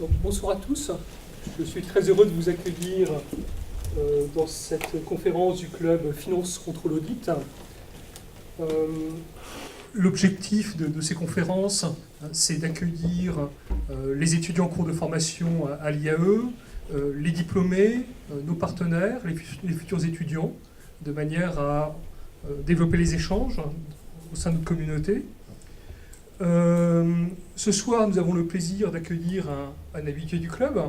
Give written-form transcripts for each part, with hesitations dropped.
Donc, bonsoir à tous. Je suis très heureux de vous accueillir dans cette conférence du club Finance contre l'audit. L'objectif de ces conférences, c'est d'accueillir les étudiants en cours de formation à l'IAE, les diplômés, nos partenaires, les futurs étudiants, de manière à développer les échanges au sein de notre communauté. Ce soir, nous avons le plaisir d'accueillir un habitué du club,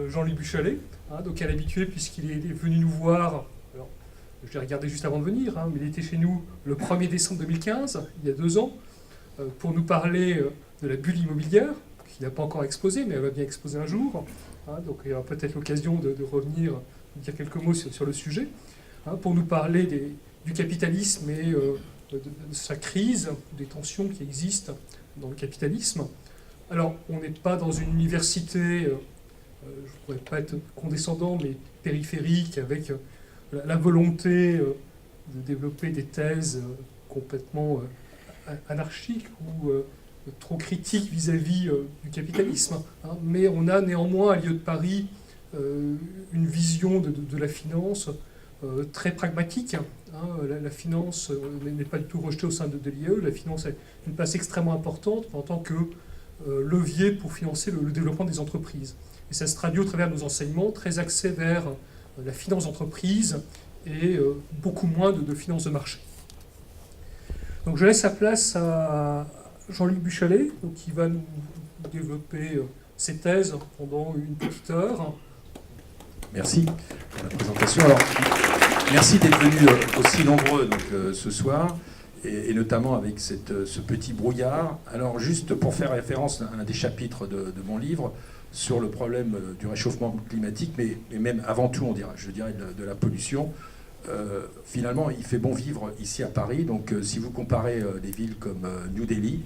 Jean-Louis Buchalet, donc un habitué puisqu'il est venu nous voir, alors, je l'ai regardé juste avant de venir, mais il était chez nous le 1er décembre 2015, il y a 2 ans, pour nous parler de la bulle immobilière, qu'il n'a pas encore exposée, mais elle va bien exposer un jour. Donc il y aura peut-être l'occasion de revenir, de dire quelques mots sur le sujet, pour nous parler du capitalisme et de sa crise, des tensions qui existent dans le capitalisme. Alors, on n'est pas dans une université, je ne pourrais pas être condescendant, mais périphérique, avec la volonté de développer des thèses complètement anarchiques ou trop critiques vis-à-vis du capitalisme. Mais on a néanmoins à l'IE de Paris une vision de la finance très pragmatique. La finance n'est pas du tout rejetée au sein de l'IE. La finance a une place extrêmement importante en tant que levier pour financer le développement des entreprises. Et ça se traduit au travers de nos enseignements très axés vers la finance d'entreprise et beaucoup moins de finance de marché. Donc je laisse la place à Jean-Luc Buchalet, qui va nous développer ses thèses pendant une petite heure. Merci pour la présentation. Alors, merci d'être venus aussi nombreux ce soir, et notamment avec ce petit brouillard. Alors, juste pour faire référence à un des chapitres de mon livre sur le problème du réchauffement climatique, mais même avant tout, je dirais de la pollution, finalement, il fait bon vivre ici à Paris. Donc, si vous comparez des villes comme New Delhi,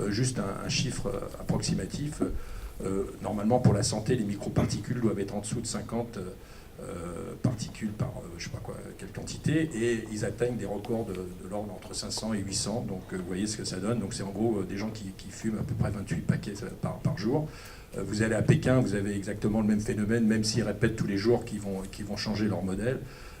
juste un chiffre approximatif, normalement, pour la santé, les microparticules doivent être en dessous de 50 particules par je ne sais pas quoi, quelle quantité, et ils atteignent des records de l'ordre entre 500 et 800. Donc vous voyez ce que ça donne. Donc c'est en gros des gens qui fument à peu près 28 paquets par jour. Vous allez à Pékin, vous avez exactement le même phénomène, même s'ils répètent tous les jours qu'ils vont changer leur modèle.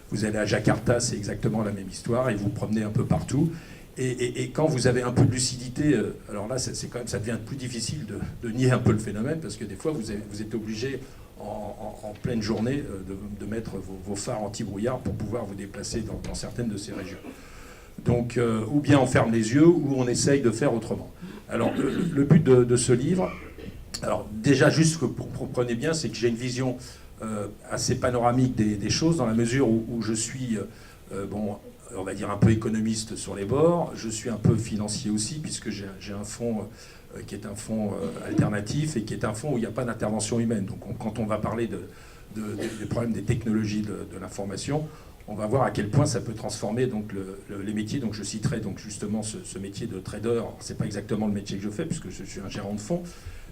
Vous allez à Jakarta, c'est exactement la même histoire, et vous promenez un peu partout. Et quand vous avez un peu de lucidité, alors là, c'est quand même, ça devient plus difficile de nier un peu le phénomène, parce que des fois, vous êtes obligé, en pleine journée, de mettre vos phares anti-brouillard pour pouvoir vous déplacer dans certaines de ces régions. Donc, ou bien on ferme les yeux, ou on essaye de faire autrement. Alors, le but de ce livre, alors déjà, juste que vous compreniez bien, c'est que j'ai une vision assez panoramique des choses, dans la mesure où je suis, on va dire un peu économiste sur les bords. Je suis un peu financier aussi, puisque j'ai un fonds qui est un fonds alternatif et qui est un fonds où il n'y a pas d'intervention humaine. Donc quand on va parler des problèmes des technologies de l'information, on va voir à quel point ça peut transformer donc, les métiers. Donc je citerai donc justement ce métier de trader. Ce n'est pas exactement le métier que je fais, puisque je suis un gérant de fonds.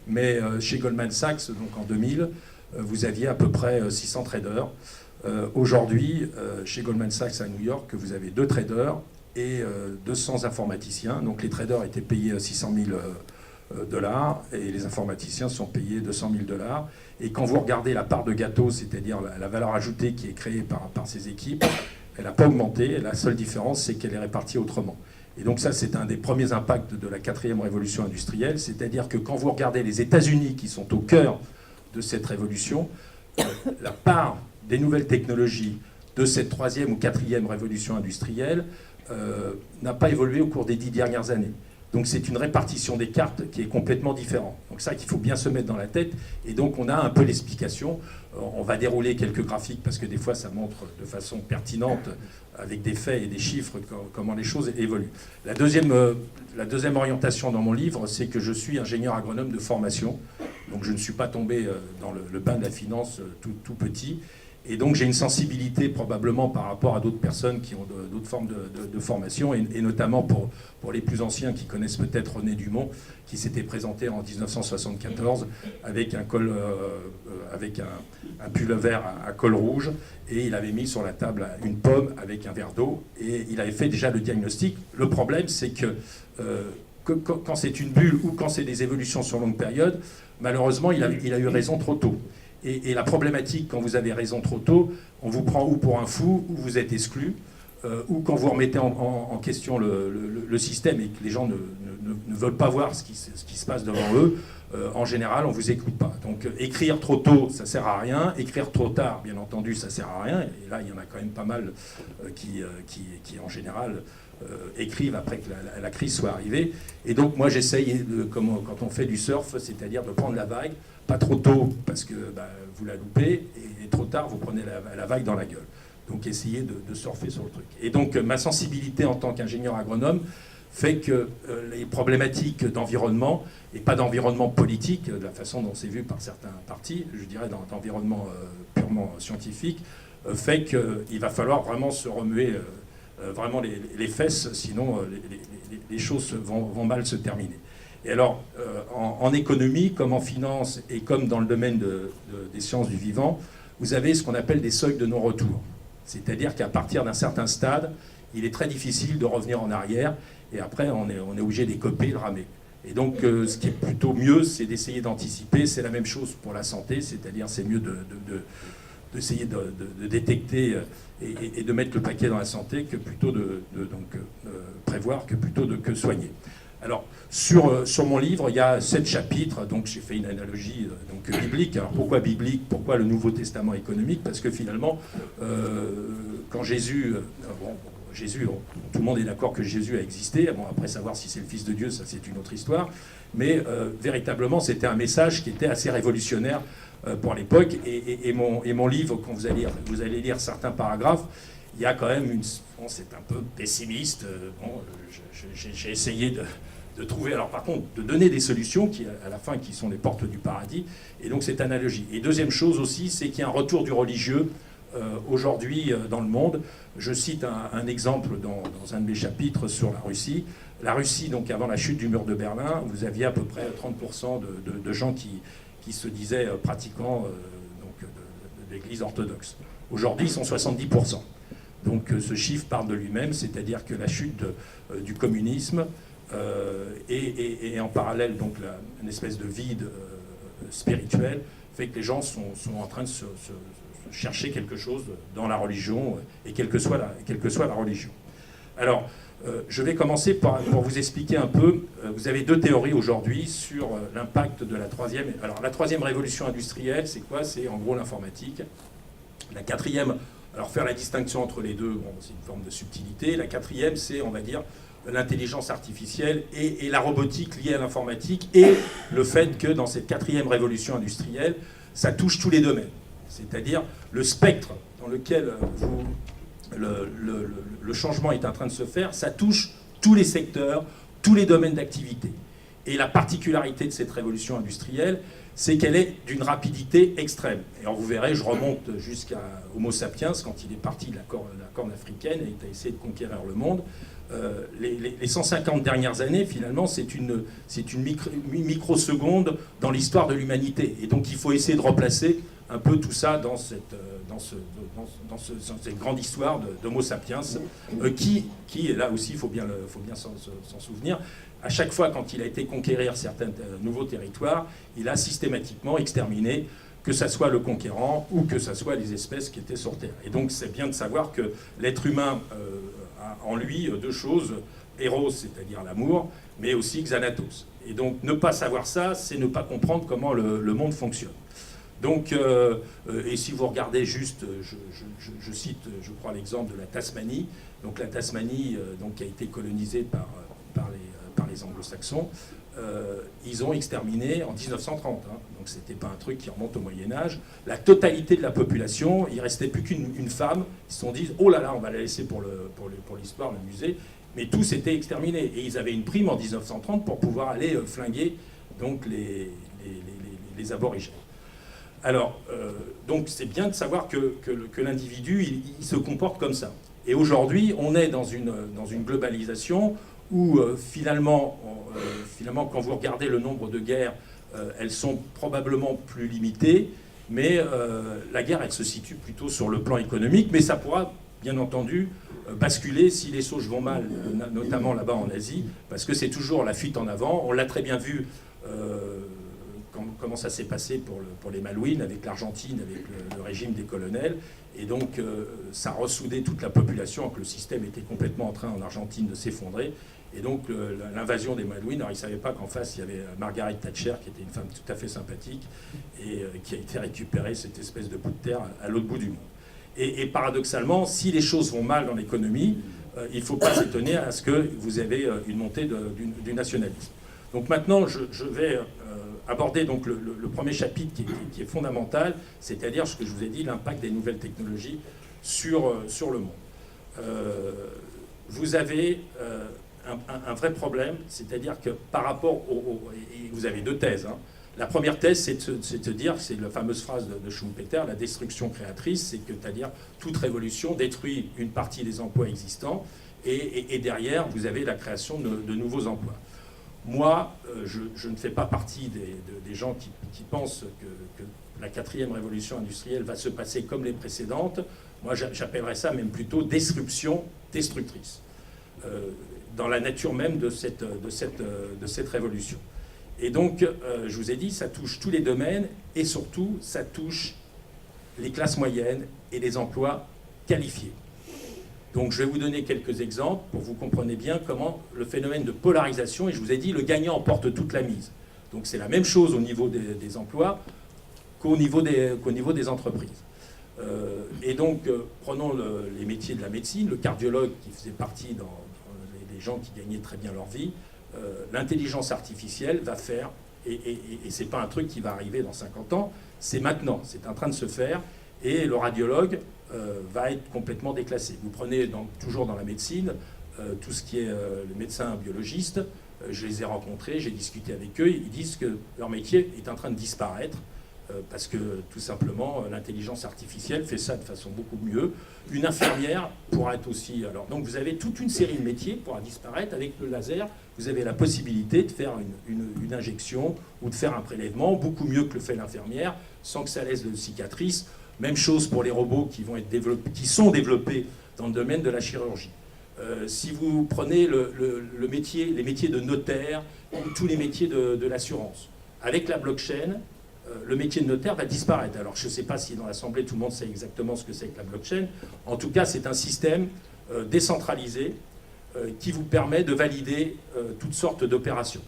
Mais chez Goldman Sachs, donc en 2000, vous aviez à peu près 600 traders. Aujourd'hui, chez Goldman Sachs à New York, vous avez 2 traders et 200 informaticiens. Donc les traders étaient payés 600 000 $ et les informaticiens sont payés 200 000 $. Et quand vous regardez la part de gâteau, c'est-à-dire la valeur ajoutée qui est créée par ces équipes, elle n'a pas augmenté. Et la seule différence, c'est qu'elle est répartie autrement. Et donc ça, c'est un des premiers impacts de la 4e révolution industrielle. C'est-à-dire que quand vous regardez les États-Unis qui sont au cœur de cette révolution, la part des nouvelles technologies de cette 3e ou 4e révolution industrielle n'a pas évolué au cours des 10 dernières années. Donc c'est une répartition des cartes qui est complètement différente. Donc ça qu'il faut bien se mettre dans la tête. Et donc on a un peu l'explication. On va dérouler quelques graphiques parce que des fois ça montre de façon pertinente, avec des faits et des chiffres, comment les choses évoluent. La deuxième orientation dans mon livre, c'est que je suis ingénieur agronome de formation. Donc je ne suis pas tombé dans le bain de la finance tout petit. Et donc j'ai une sensibilité probablement par rapport à d'autres personnes qui ont d'autres formes de formation, et notamment pour les plus anciens qui connaissent peut-être René Dumont, qui s'était présenté en 1974 avec un pull vert à col rouge, et il avait mis sur la table une pomme avec un verre d'eau, et il avait fait déjà le diagnostic. Le problème, c'est que quand c'est une bulle ou quand c'est des évolutions sur longue période, malheureusement, il a eu raison trop tôt. Et la problématique, quand vous avez raison trop tôt, on vous prend ou pour un fou, ou vous êtes exclu, ou quand vous remettez en question le système et que les gens ne veulent pas voir ce qui se passe devant eux, en général, on ne vous écoute pas. Donc écrire trop tôt, ça ne sert à rien. Écrire trop tard, bien entendu, ça ne sert à rien. Et là, il y en a quand même pas mal qui en général, écrivent après que la crise soit arrivée. Et donc moi, j'essaye, quand on fait du surf, c'est-à-dire de prendre la vague, pas trop tôt parce que vous la loupez, et trop tard, vous prenez la vague dans la gueule. Donc essayez de surfer sur le truc. Et donc ma sensibilité en tant qu'ingénieur agronome fait que les problématiques d'environnement, et pas d'environnement politique, de la façon dont c'est vu par certains partis, je dirais d'environnement purement scientifique, fait qu'il va falloir vraiment se remuer vraiment les fesses, sinon les choses vont mal se terminer. Et alors, en économie, comme en finance, et comme dans le domaine des sciences du vivant, vous avez ce qu'on appelle des seuils de non-retour. C'est-à-dire qu'à partir d'un certain stade, il est très difficile de revenir en arrière, et après, on est obligé d'écoper, de ramer. Et donc, ce qui est plutôt mieux, c'est d'essayer d'anticiper. C'est la même chose pour la santé, c'est-à-dire c'est mieux d'essayer de détecter et de mettre le paquet dans la santé que plutôt de prévoir que plutôt que soigner. Alors, sur mon livre, il y a 7 chapitres, donc j'ai fait une analogie biblique. Alors pourquoi biblique? Pourquoi le Nouveau Testament économique? Parce que finalement, quand Jésus, tout le monde est d'accord que Jésus a existé. Bon, après, savoir si c'est le Fils de Dieu, ça c'est une autre histoire. Mais véritablement, c'était un message qui était assez révolutionnaire pour l'époque. Et mon livre, quand vous allez lire certains paragraphes, il y a quand même c'est un peu pessimiste. J'ai essayé de trouver, alors par contre, de donner des solutions qui, à la fin, qui sont les portes du paradis. Et donc cette analogie. Et deuxième chose aussi, c'est qu'il y a un retour du religieux aujourd'hui dans le monde. Je cite un exemple dans un de mes chapitres sur la Russie. La Russie, donc avant la chute du mur de Berlin, vous aviez à peu près 30% de gens qui se disaient pratiquants de l'Église orthodoxe. Aujourd'hui, ils sont 70%. Donc ce chiffre parle de lui-même, c'est-à-dire que la chute du communisme et en parallèle donc une espèce de vide spirituel fait que les gens sont en train de se chercher quelque chose dans la religion, et quelle que soit la religion. Alors, je vais commencer pour vous expliquer un peu. Vous avez 2 théories aujourd'hui sur l'impact de la troisième. Alors, la troisième révolution industrielle, c'est quoi? C'est en gros l'informatique. La quatrième, alors faire la distinction entre les deux, bon, c'est une forme de subtilité. La quatrième, c'est, on va dire, l'intelligence artificielle et la robotique liée à l'informatique, et le fait que dans cette quatrième révolution industrielle, ça touche tous les domaines. C'est-à-dire le spectre dans lequel le changement est en train de se faire, ça touche tous les secteurs, tous les domaines d'activité. Et la particularité de cette révolution industrielle, c'est qu'elle est d'une rapidité extrême. Et alors vous verrez, je remonte jusqu'à Homo sapiens, quand il est parti de la corne africaine et il a essayé de conquérir le monde. Les 150 dernières années, finalement, c'est une microseconde dans l'histoire de l'humanité. Et donc il faut essayer de replacer un peu tout ça dans cette grande histoire d'Homo sapiens, qui, là aussi, il faut bien s'en souvenir, à chaque fois quand il a été conquérir certains nouveaux territoires, il a systématiquement exterminé, que ça soit le conquérant ou que ça soit les espèces qui étaient sur Terre. Et donc c'est bien de savoir que l'être humain a en lui 2 choses, Eros, c'est-à-dire l'amour, mais aussi Xanatos. Et donc ne pas savoir ça, c'est ne pas comprendre comment le monde fonctionne. Donc, et si vous regardez juste, je cite, je crois, l'exemple de la Tasmanie. Donc la Tasmanie, qui a été colonisée par les anglo-saxons, ils ont exterminé en 1930. Donc c'était pas un truc qui remonte au Moyen-Âge. La totalité de la population, il restait plus qu'une femme. Ils se sont dit, oh là là, on va la laisser pour l'histoire, le musée. Mais tous étaient exterminés. Et ils avaient une prime en 1930 pour pouvoir aller flinguer donc, les aborigènes. Alors, donc c'est bien de savoir que l'individu, il se comporte comme ça. Et aujourd'hui, on est dans une globalisation où finalement, quand vous regardez le nombre de guerres, elles sont probablement plus limitées, mais la guerre, elle se situe plutôt sur le plan économique, mais ça pourra bien entendu, basculer si les choses vont mal, notamment là-bas en Asie, parce que c'est toujours la fuite en avant. On l'a très bien vu comment ça s'est passé pour les Malouines, avec l'Argentine, avec le régime des colonels. Et donc, ça ressoudait toute la population, que le système était complètement en train en Argentine de s'effondrer. Et donc, l'invasion des Malouines, alors ils ne savaient pas qu'en face, il y avait Margaret Thatcher, qui était une femme tout à fait sympathique, et qui a été récupérée, cette espèce de bout de terre, à l'autre bout du monde. Et paradoxalement, si les choses vont mal dans l'économie, il ne faut pas s'étonner à ce que vous avez une montée du nationalisme. Donc maintenant, je vais aborder donc le premier chapitre qui est fondamental, c'est-à-dire ce que je vous ai dit, l'impact des nouvelles technologies sur le monde. Vous avez un vrai problème, c'est-à-dire que par rapport et vous avez deux thèses. Hein. La première thèse, c'est de dire, c'est la fameuse phrase de Schumpeter, la destruction créatrice, c'est-à-dire toute révolution détruit une partie des emplois existants et derrière, vous avez la création de nouveaux emplois. Moi, je ne fais pas partie des gens qui pensent que la 4e révolution industrielle va se passer comme les précédentes. Moi, j'appellerais ça même plutôt disruption destructrice, dans la nature même de cette révolution. Et donc, je vous ai dit, ça touche tous les domaines, et surtout, ça touche les classes moyennes et les emplois qualifiés. Donc je vais vous donner quelques exemples pour que vous compreniez bien comment le phénomène de polarisation, et je vous ai dit, le gagnant emporte toute la mise. Donc c'est la même chose au niveau des emplois qu'au niveau des entreprises. Et donc, prenons les métiers de la médecine, le cardiologue qui faisait partie dans les gens qui gagnaient très bien leur vie, l'intelligence artificielle va faire, et ce n'est pas un truc qui va arriver dans 50 ans, c'est maintenant, c'est en train de se faire, et le radiologue va être complètement déclassé. Vous prenez toujours dans la médecine, tout ce qui est les médecins biologistes, je les ai rencontrés, j'ai discuté avec eux, ils disent que leur métier est en train de disparaître, parce que tout simplement l'intelligence artificielle fait ça de façon beaucoup mieux. Une infirmière pourra être aussi... Alors, donc vous avez toute une série de métiers qui pourra disparaître. Avec le laser, vous avez la possibilité de faire une injection ou de faire un prélèvement beaucoup mieux que le fait l'infirmière, sans que ça laisse de cicatrices. Même chose pour les robots qui sont développés dans le domaine de la chirurgie. Si vous prenez les métiers de notaire ou tous les métiers de l'assurance, avec la blockchain, le métier de notaire va disparaître. Alors je ne sais pas si dans l'Assemblée tout le monde sait exactement ce que c'est que la blockchain. En tout cas, c'est un système décentralisé qui vous permet de valider toutes sortes d'opérations.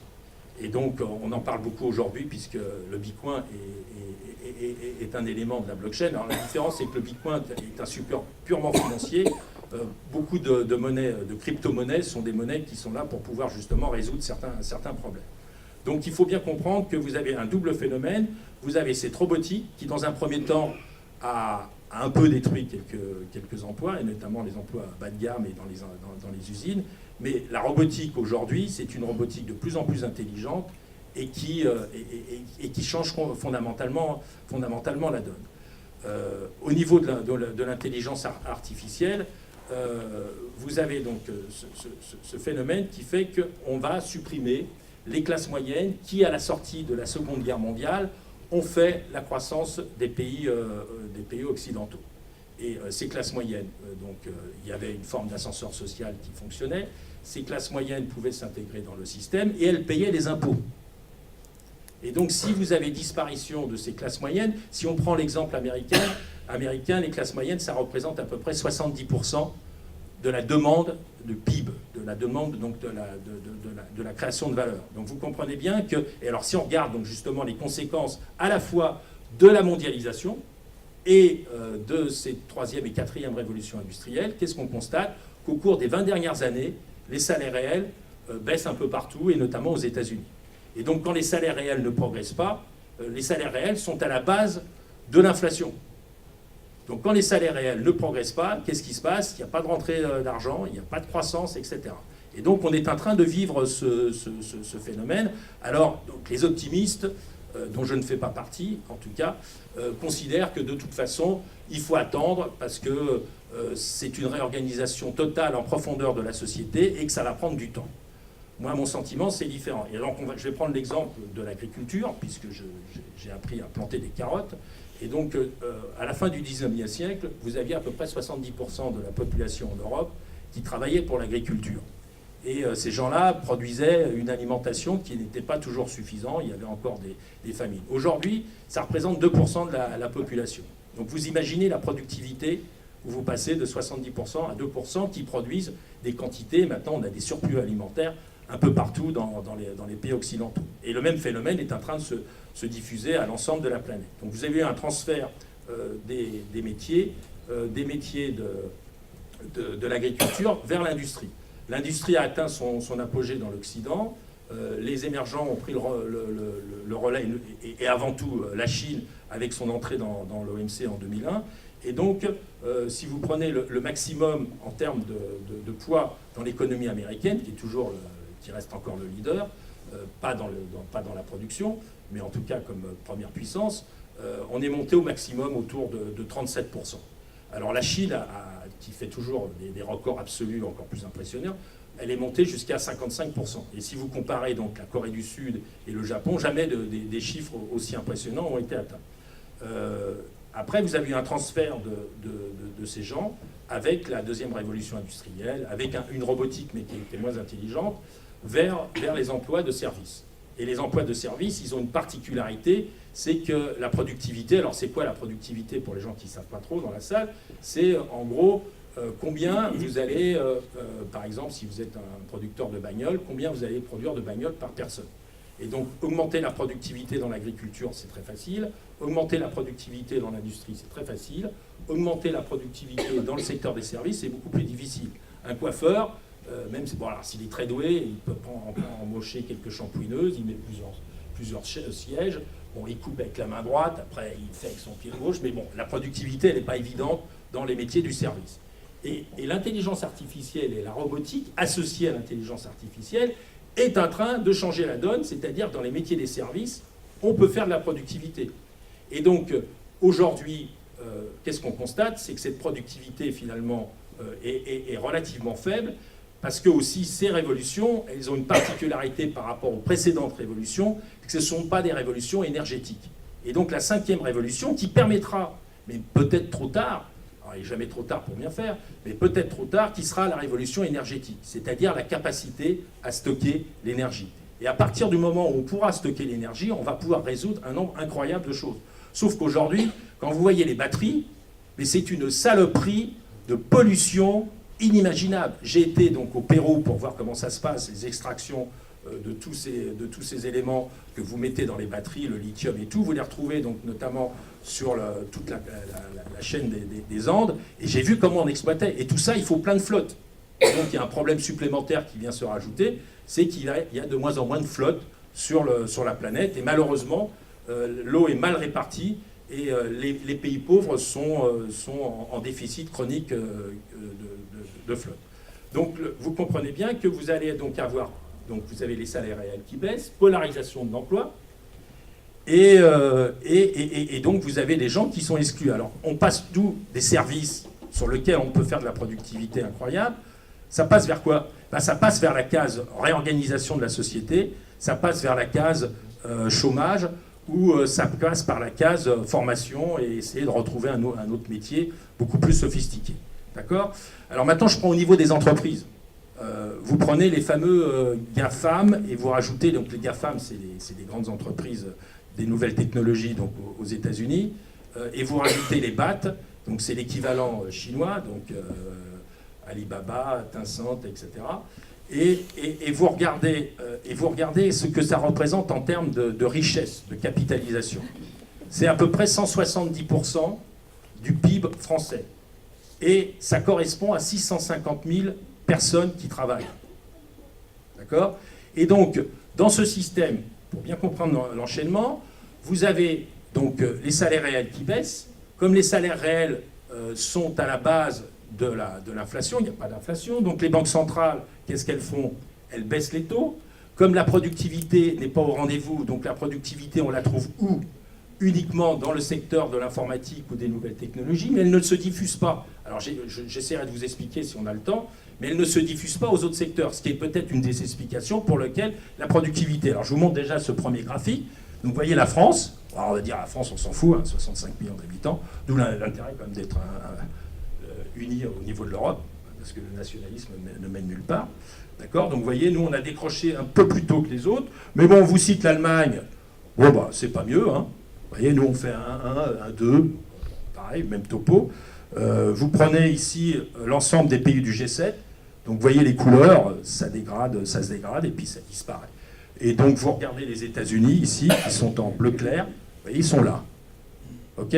Et donc on en parle beaucoup aujourd'hui puisque le Bitcoin est un élément de la blockchain. Alors la différence, c'est que le Bitcoin est un support purement financier. Beaucoup de monnaies, de crypto-monnaies sont des monnaies qui sont là pour pouvoir justement résoudre certains problèmes. Donc il faut bien comprendre que vous avez un double phénomène. Vous avez cette robotique qui, dans un premier temps, a un peu détruit quelques emplois, et notamment les emplois bas de gamme et dans les usines. Mais la robotique aujourd'hui, c'est une robotique de plus en plus intelligente et qui change fondamentalement la donne. Au niveau de l'intelligence artificielle, vous avez donc ce phénomène qui fait qu'on va supprimer les classes moyennes qui, à la sortie de la Seconde Guerre mondiale, ont fait la croissance des pays occidentaux. Et ces classes moyennes, il y avait une forme d'ascenseur social qui fonctionnait, ces classes moyennes pouvaient s'intégrer dans le système et elles payaient les impôts. Et donc si vous avez disparition de ces classes moyennes, si on prend l'exemple américain, les classes moyennes, ça représente à peu près 70% de la demande de PIB, de la demande donc de la création de valeur. Donc vous comprenez bien que, et alors si on regarde donc justement les conséquences à la fois de la mondialisation et de ces 3e et 4e révolutions industrielles, qu'est-ce qu'on constate? Qu'au cours des 20 dernières années, les salaires réels baissent un peu partout, et notamment aux États-Unis. Et donc quand les salaires réels ne progressent pas, les salaires réels sont à la base de l'inflation. Donc quand les salaires réels ne progressent pas, qu'est-ce qui se passe? Il n'y a pas de rentrée d'argent, il n'y a pas de croissance, etc. Et donc on est en train de vivre ce phénomène. Alors donc, les optimistes, dont je ne fais pas partie en tout cas, considèrent que de toute façon il faut attendre parce que c'est une réorganisation totale en profondeur de la société et que ça va prendre du temps. Moi, mon sentiment, c'est différent. Et donc, je vais prendre l'exemple de l'agriculture, puisque j'ai appris à planter des carottes. Et donc, à la fin du 19e siècle, vous aviez à peu près 70% de la population en Europe qui travaillait pour l'agriculture. Et ces gens-là produisaient une alimentation qui n'était pas toujours suffisante, il y avait encore des famines. Aujourd'hui, ça représente 2% de la population. Donc vous imaginez la productivité où vous passez de 70% à 2% qui produisent des quantités. Maintenant, on a des surplus alimentaires un peu partout dans les pays occidentaux. Et le même phénomène est en train de se diffuser à l'ensemble de la planète. Donc vous avez eu un transfert des métiers de l'agriculture vers l'industrie. L'industrie a atteint son apogée dans l'Occident. Les émergents ont pris le relais, et avant tout la Chine avec son entrée dans l'OMC en 2001. Et donc, si vous prenez le maximum en termes de poids dans l'économie américaine, qui reste encore le leader, pas dans la production, mais en tout cas comme première puissance, on est monté au maximum autour de 37%. Alors la Chine, qui fait toujours des records absolus encore plus impressionnants, elle est montée jusqu'à 55%. Et si vous comparez donc la Corée du Sud et le Japon, jamais des chiffres aussi impressionnants ont été atteints. Après, vous avez eu un transfert de ces gens avec la deuxième révolution industrielle, avec une robotique mais qui était moins intelligente, vers les emplois de service. Et les emplois de service, ils ont une particularité, c'est que la productivité, alors c'est quoi la productivité pour les gens qui ne savent pas trop dans la salle? C'est en gros combien vous allez, par exemple si vous êtes un producteur de bagnoles, combien vous allez produire de bagnoles par personne. Et donc augmenter la productivité dans l'agriculture, c'est très facile. Augmenter la productivité dans l'industrie, c'est très facile. Augmenter la productivité dans le secteur des services, c'est beaucoup plus difficile. Un coiffeur, même s'il est très doué, il peut embaucher quelques shampouineuses, il met plusieurs sièges. Bon, il coupe avec la main droite, après il fait avec son pied gauche, mais bon, la productivité, elle n'est pas évidente dans les métiers du service. Et l'intelligence artificielle et la robotique, associée à l'intelligence artificielle, est en train de changer la donne, c'est-à-dire dans les métiers des services, on peut faire de la productivité. Et donc, aujourd'hui, qu'est-ce qu'on constate? C'est que cette productivité, finalement, est relativement faible, parce que aussi, ces révolutions, elles ont une particularité par rapport aux précédentes révolutions, que ce ne sont pas des révolutions énergétiques. Et donc, la 5e révolution, qui permettra, mais peut-être trop tard, alors il n'est jamais trop tard pour bien faire, mais peut-être trop tard, qui sera la révolution énergétique, c'est-à-dire la capacité à stocker l'énergie. Et à partir du moment où on pourra stocker l'énergie, on va pouvoir résoudre un nombre incroyable de choses. Sauf qu'aujourd'hui, quand vous voyez les batteries, mais c'est une saloperie de pollution inimaginable. J'ai été donc au Pérou pour voir comment ça se passe, les extractions de tous ces éléments que vous mettez dans les batteries, le lithium et tout. Vous les retrouvez donc notamment sur toute la chaîne des Andes. Et j'ai vu comment on exploitait. Et tout ça, il faut plein de flottes. Et donc il y a un problème supplémentaire qui vient se rajouter, c'est qu'il y a de moins en moins de flottes sur la planète. Et malheureusement, l'eau est mal répartie. Et les pays pauvres sont en déficit chronique de flotte. Donc vous comprenez bien que vous allez donc avoir, donc vous avez les salaires réels qui baissent, polarisation de l'emploi, et donc vous avez des gens qui sont exclus. Alors on passe d'où des services sur lesquels on peut faire de la productivité incroyable, ça passe vers quoi? Ça passe vers la case réorganisation de la société, ça passe vers la case chômage, ou ça passe par la case formation et essayer de retrouver un autre métier beaucoup plus sophistiqué. D'accord? Alors maintenant, je prends au niveau des entreprises. Vous prenez les fameux GAFAM et vous rajoutez, donc les GAFAM, c'est des grandes entreprises des nouvelles technologies donc aux États-Unis, et vous rajoutez les BAT, donc c'est l'équivalent chinois, donc Alibaba, Tencent, etc. Et vous regardez ce que ça représente en termes de richesse, de capitalisation. C'est à peu près 170% du PIB français. Et ça correspond à 650 000 personnes qui travaillent. D'accord? Et donc, dans ce système, pour bien comprendre l'enchaînement, vous avez donc les salaires réels qui baissent. Comme les salaires réels sont à la base de l'inflation, il n'y a pas d'inflation, donc les banques centrales, qu'est-ce qu'elles font? Elles baissent les taux. Comme la productivité n'est pas au rendez-vous, donc la productivité, on la trouve où? Uniquement dans le secteur de l'informatique ou des nouvelles technologies, mais elle ne se diffuse pas. Alors j'essaierai de vous expliquer si on a le temps, mais elle ne se diffuse pas aux autres secteurs, ce qui est peut-être une des explications pour lesquelles la productivité. Alors je vous montre déjà ce premier graphique. Donc vous voyez la France, Alors, on va dire, la France, on s'en fout, hein, 65 millions d'habitants, d'où l'intérêt quand même d'être unis au niveau de l'Europe, parce que le nationalisme ne mène nulle part. D'accord? Donc vous voyez, nous on a décroché un peu plus tôt que les autres, mais bon, on vous cite l'Allemagne, bon bah c'est pas mieux, hein. Vous voyez, nous on fait un 2, pareil, même topo. Vous prenez ici l'ensemble des pays du G7, donc vous voyez les couleurs, ça se dégrade et puis ça disparaît. Et donc vous regardez les États-Unis ici, qui sont en bleu clair, vous voyez, ils sont là. Ok?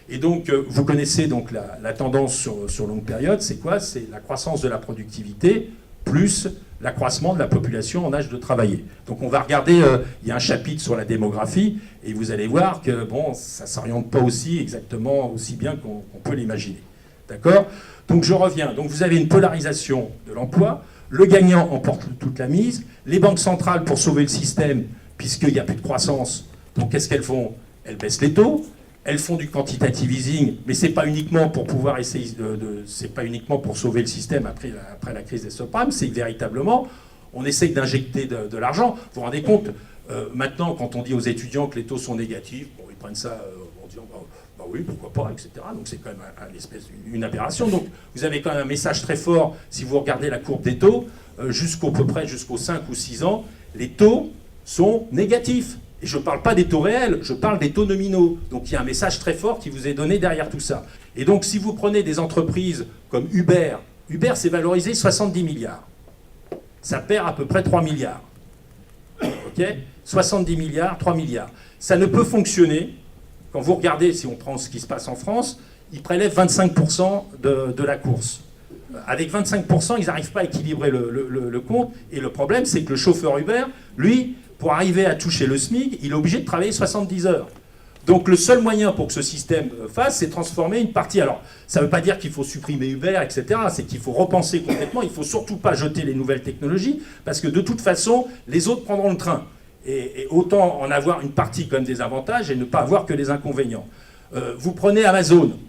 Et donc, vous connaissez donc la tendance sur longue période, c'est quoi? C'est la croissance de la productivité plus l'accroissement de la population en âge de travailler. Donc on va regarder, il y a un chapitre sur la démographie, et vous allez voir que bon, ça ne s'oriente pas exactement aussi bien qu'on peut l'imaginer. D'accord? Donc je reviens. Donc vous avez une polarisation de l'emploi, le gagnant emporte toute la mise, les banques centrales pour sauver le système, puisqu'il n'y a plus de croissance, donc qu'est-ce qu'elles font? Elles baissent les taux. Elles font du quantitative easing, mais c'est pas uniquement pour pouvoir essayer c'est pas uniquement pour sauver le système après la crise des subprimes, c'est que véritablement on essaye d'injecter de l'argent. Vous vous rendez compte, maintenant quand on dit aux étudiants que les taux sont négatifs, bon, ils prennent ça en disant bah oui, pourquoi pas, etc. Donc c'est quand même une aberration. Donc vous avez quand même un message très fort si vous regardez la courbe des taux, jusqu'au 5 ou 6 ans, les taux sont négatifs. Et je ne parle pas des taux réels, je parle des taux nominaux. Donc il y a un message très fort qui vous est donné derrière tout ça. Et donc si vous prenez des entreprises comme Uber, Uber c'est valorisé 70 milliards. Ça perd à peu près 3 milliards. Ok? 70 milliards, 3 milliards. Ça ne peut fonctionner, quand vous regardez, si on prend ce qui se passe en France, ils prélèvent 25% de la course. Avec 25%, ils n'arrivent pas à équilibrer le compte. Et le problème, c'est que le chauffeur Uber, lui, pour arriver à toucher le SMIC, il est obligé de travailler 70 heures. Donc le seul moyen pour que ce système fasse, c'est transformer une partie. Alors, ça ne veut pas dire qu'il faut supprimer Uber, etc. C'est qu'il faut repenser complètement. Il ne faut surtout pas jeter les nouvelles technologies, parce que de toute façon, les autres prendront le train. Et autant en avoir une partie comme des avantages et ne pas avoir que les inconvénients. Vous prenez Amazon.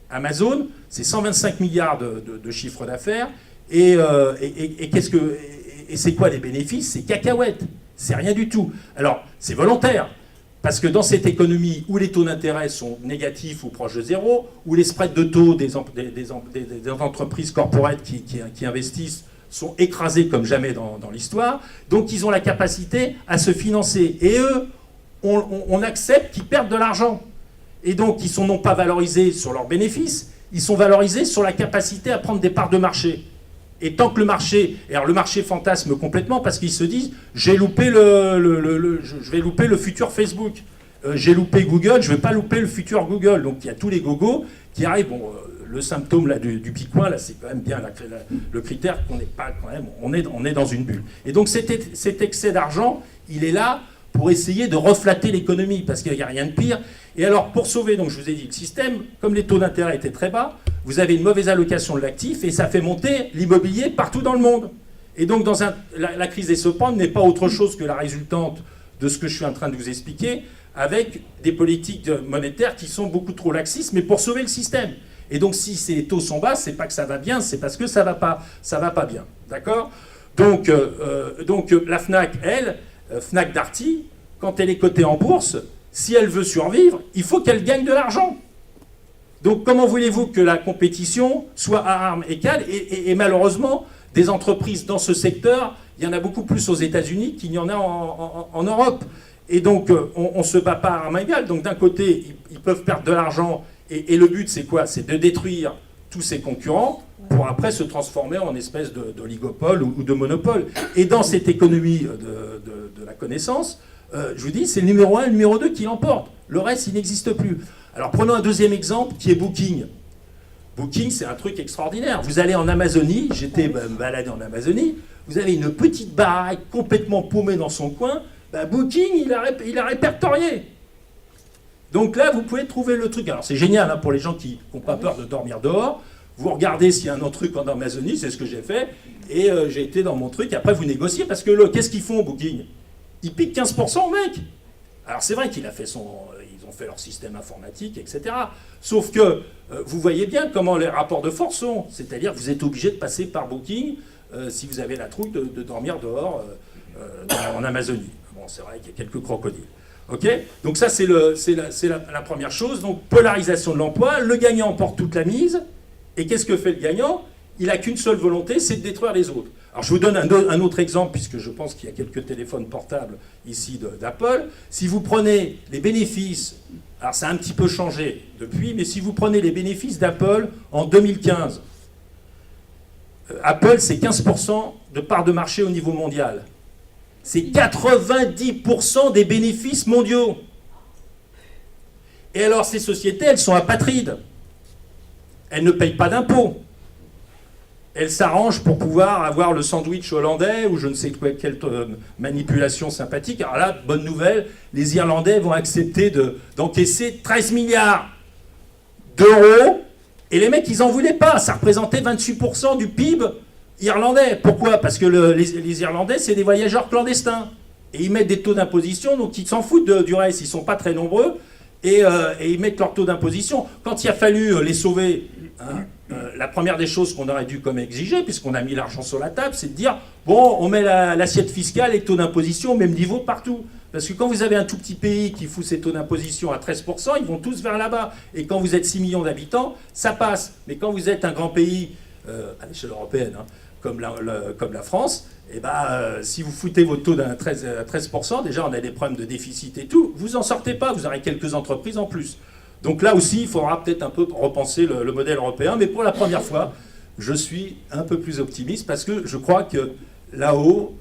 Amazon, c'est 125 milliards de chiffre d'affaires. Et c'est quoi les bénéfices? C'est cacahuètes. C'est rien du tout. Alors, c'est volontaire, parce que dans cette économie où les taux d'intérêt sont négatifs ou proches de zéro, où les spreads de taux des entreprises corporates qui investissent sont écrasés comme jamais dans l'histoire, donc ils ont la capacité à se financer. Et eux, on accepte qu'ils perdent de l'argent. Et donc, ils sont non pas valorisés sur leurs bénéfices, ils sont valorisés sur la capacité à prendre des parts de marché. Et tant que le marché fantasme complètement parce qu'ils se disent je vais louper le futur Facebook, j'ai loupé Google, je ne vais pas louper le futur Google. Donc il y a tous les gogos qui arrivent. Bon, le symptôme là, du picoin, là, c'est quand même bien le critère qu'on n'est pas quand même, on est dans une bulle. Et donc cet excès d'argent, il est là pour essayer de reflatter l'économie parce qu'il n'y a rien de pire. Et alors pour sauver, donc je vous ai dit, le système, comme les taux d'intérêt étaient très bas, vous avez une mauvaise allocation de l'actif et ça fait monter l'immobilier partout dans le monde. Et donc la crise des subprimes n'est pas autre chose que la résultante de ce que je suis en train de vous expliquer, avec des politiques monétaires qui sont beaucoup trop laxistes, mais pour sauver le système. Et donc si ces taux sont bas, c'est pas que ça va bien, c'est parce que ça va pas bien. D'accord? Donc la Fnac, elle, Fnac Darty, quand elle est cotée en bourse, si elle veut survivre, il faut qu'elle gagne de l'argent. Donc comment voulez-vous que la compétition soit à armes égales et malheureusement, des entreprises dans ce secteur, il y en a beaucoup plus aux États-Unis qu'il y en a en Europe. Et donc on ne se bat pas à armes égales. Donc d'un côté, ils peuvent perdre de l'argent et le but c'est quoi? C'est de détruire tous ces concurrents pour après se transformer en espèce d'oligopole ou de monopole. Et dans cette économie de la connaissance, je vous dis, c'est le numéro 1 et le numéro 2 qui l'emportent. Le reste, il n'existe plus. Alors prenons un deuxième exemple qui est Booking. Booking, c'est un truc extraordinaire. Vous allez en Amazonie, j'étais baladé en Amazonie, vous avez une petite baraque complètement paumée dans son coin, Booking, il a répertorié. Donc là, vous pouvez trouver le truc. Alors c'est génial hein, pour les gens qui n'ont pas peur de dormir dehors. Vous regardez s'il y a un autre truc en Amazonie, c'est ce que j'ai fait, et j'ai été dans mon truc, et après vous négociez, parce que qu'est-ce qu'ils font, Booking? Ils piquent 15% au mec. Alors c'est vrai qu'ils ont fait leur système informatique, etc. Sauf que vous voyez bien comment les rapports de force sont. C'est-à-dire que vous êtes obligé de passer par Booking si vous avez la trouille de dormir dehors en Amazonie. Bon, c'est vrai qu'il y a quelques crocodiles. Ok, donc ça, c'est la première chose. Donc, polarisation de l'emploi. Le gagnant porte toute la mise. Et qu'est-ce que fait le gagnant? Il n'a qu'une seule volonté, c'est de détruire les autres. Alors, je vous donne un autre exemple, puisque je pense qu'il y a quelques téléphones portables ici d'Apple. Si vous prenez les bénéfices, alors ça a un petit peu changé depuis, mais si vous prenez les bénéfices d'Apple en 2015, Apple, c'est 15% de part de marché au niveau mondial. C'est 90% des bénéfices mondiaux. Et alors, ces sociétés, elles sont apatrides. Elles ne payent pas d'impôts. Elles s'arrangent pour pouvoir avoir le sandwich hollandais ou je ne sais quelle manipulation sympathique. Alors là, bonne nouvelle, les Irlandais vont accepter d'encaisser 13 milliards d'euros. Et les mecs, ils n'en voulaient pas. Ça représentait 28% du PIB irlandais. Pourquoi? Parce que les Irlandais, c'est des voyageurs clandestins. Et ils mettent des taux d'imposition, donc ils s'en foutent du reste. Ils ne sont pas très nombreux. Et ils mettent leur taux d'imposition. Quand il a fallu les sauver, hein, la première des choses qu'on aurait dû comme exiger, puisqu'on a mis l'argent sur la table, c'est de dire, bon, on met l'assiette fiscale et le taux d'imposition au même niveau partout. Parce que quand vous avez un tout petit pays qui fout ses taux d'imposition à 13%, ils vont tous vers là-bas. Et quand vous êtes 6 millions d'habitants, ça passe. Mais quand vous êtes un grand pays, à l'échelle européenne, hein, comme la France, eh ben, si vous foutez votre taux à 13%, déjà on a des problèmes de déficit et tout, vous n'en sortez pas, vous aurez quelques entreprises en plus. Donc là aussi, il faudra peut-être un peu repenser le modèle européen, mais pour la première fois, je suis un peu plus optimiste parce que je crois que là-haut,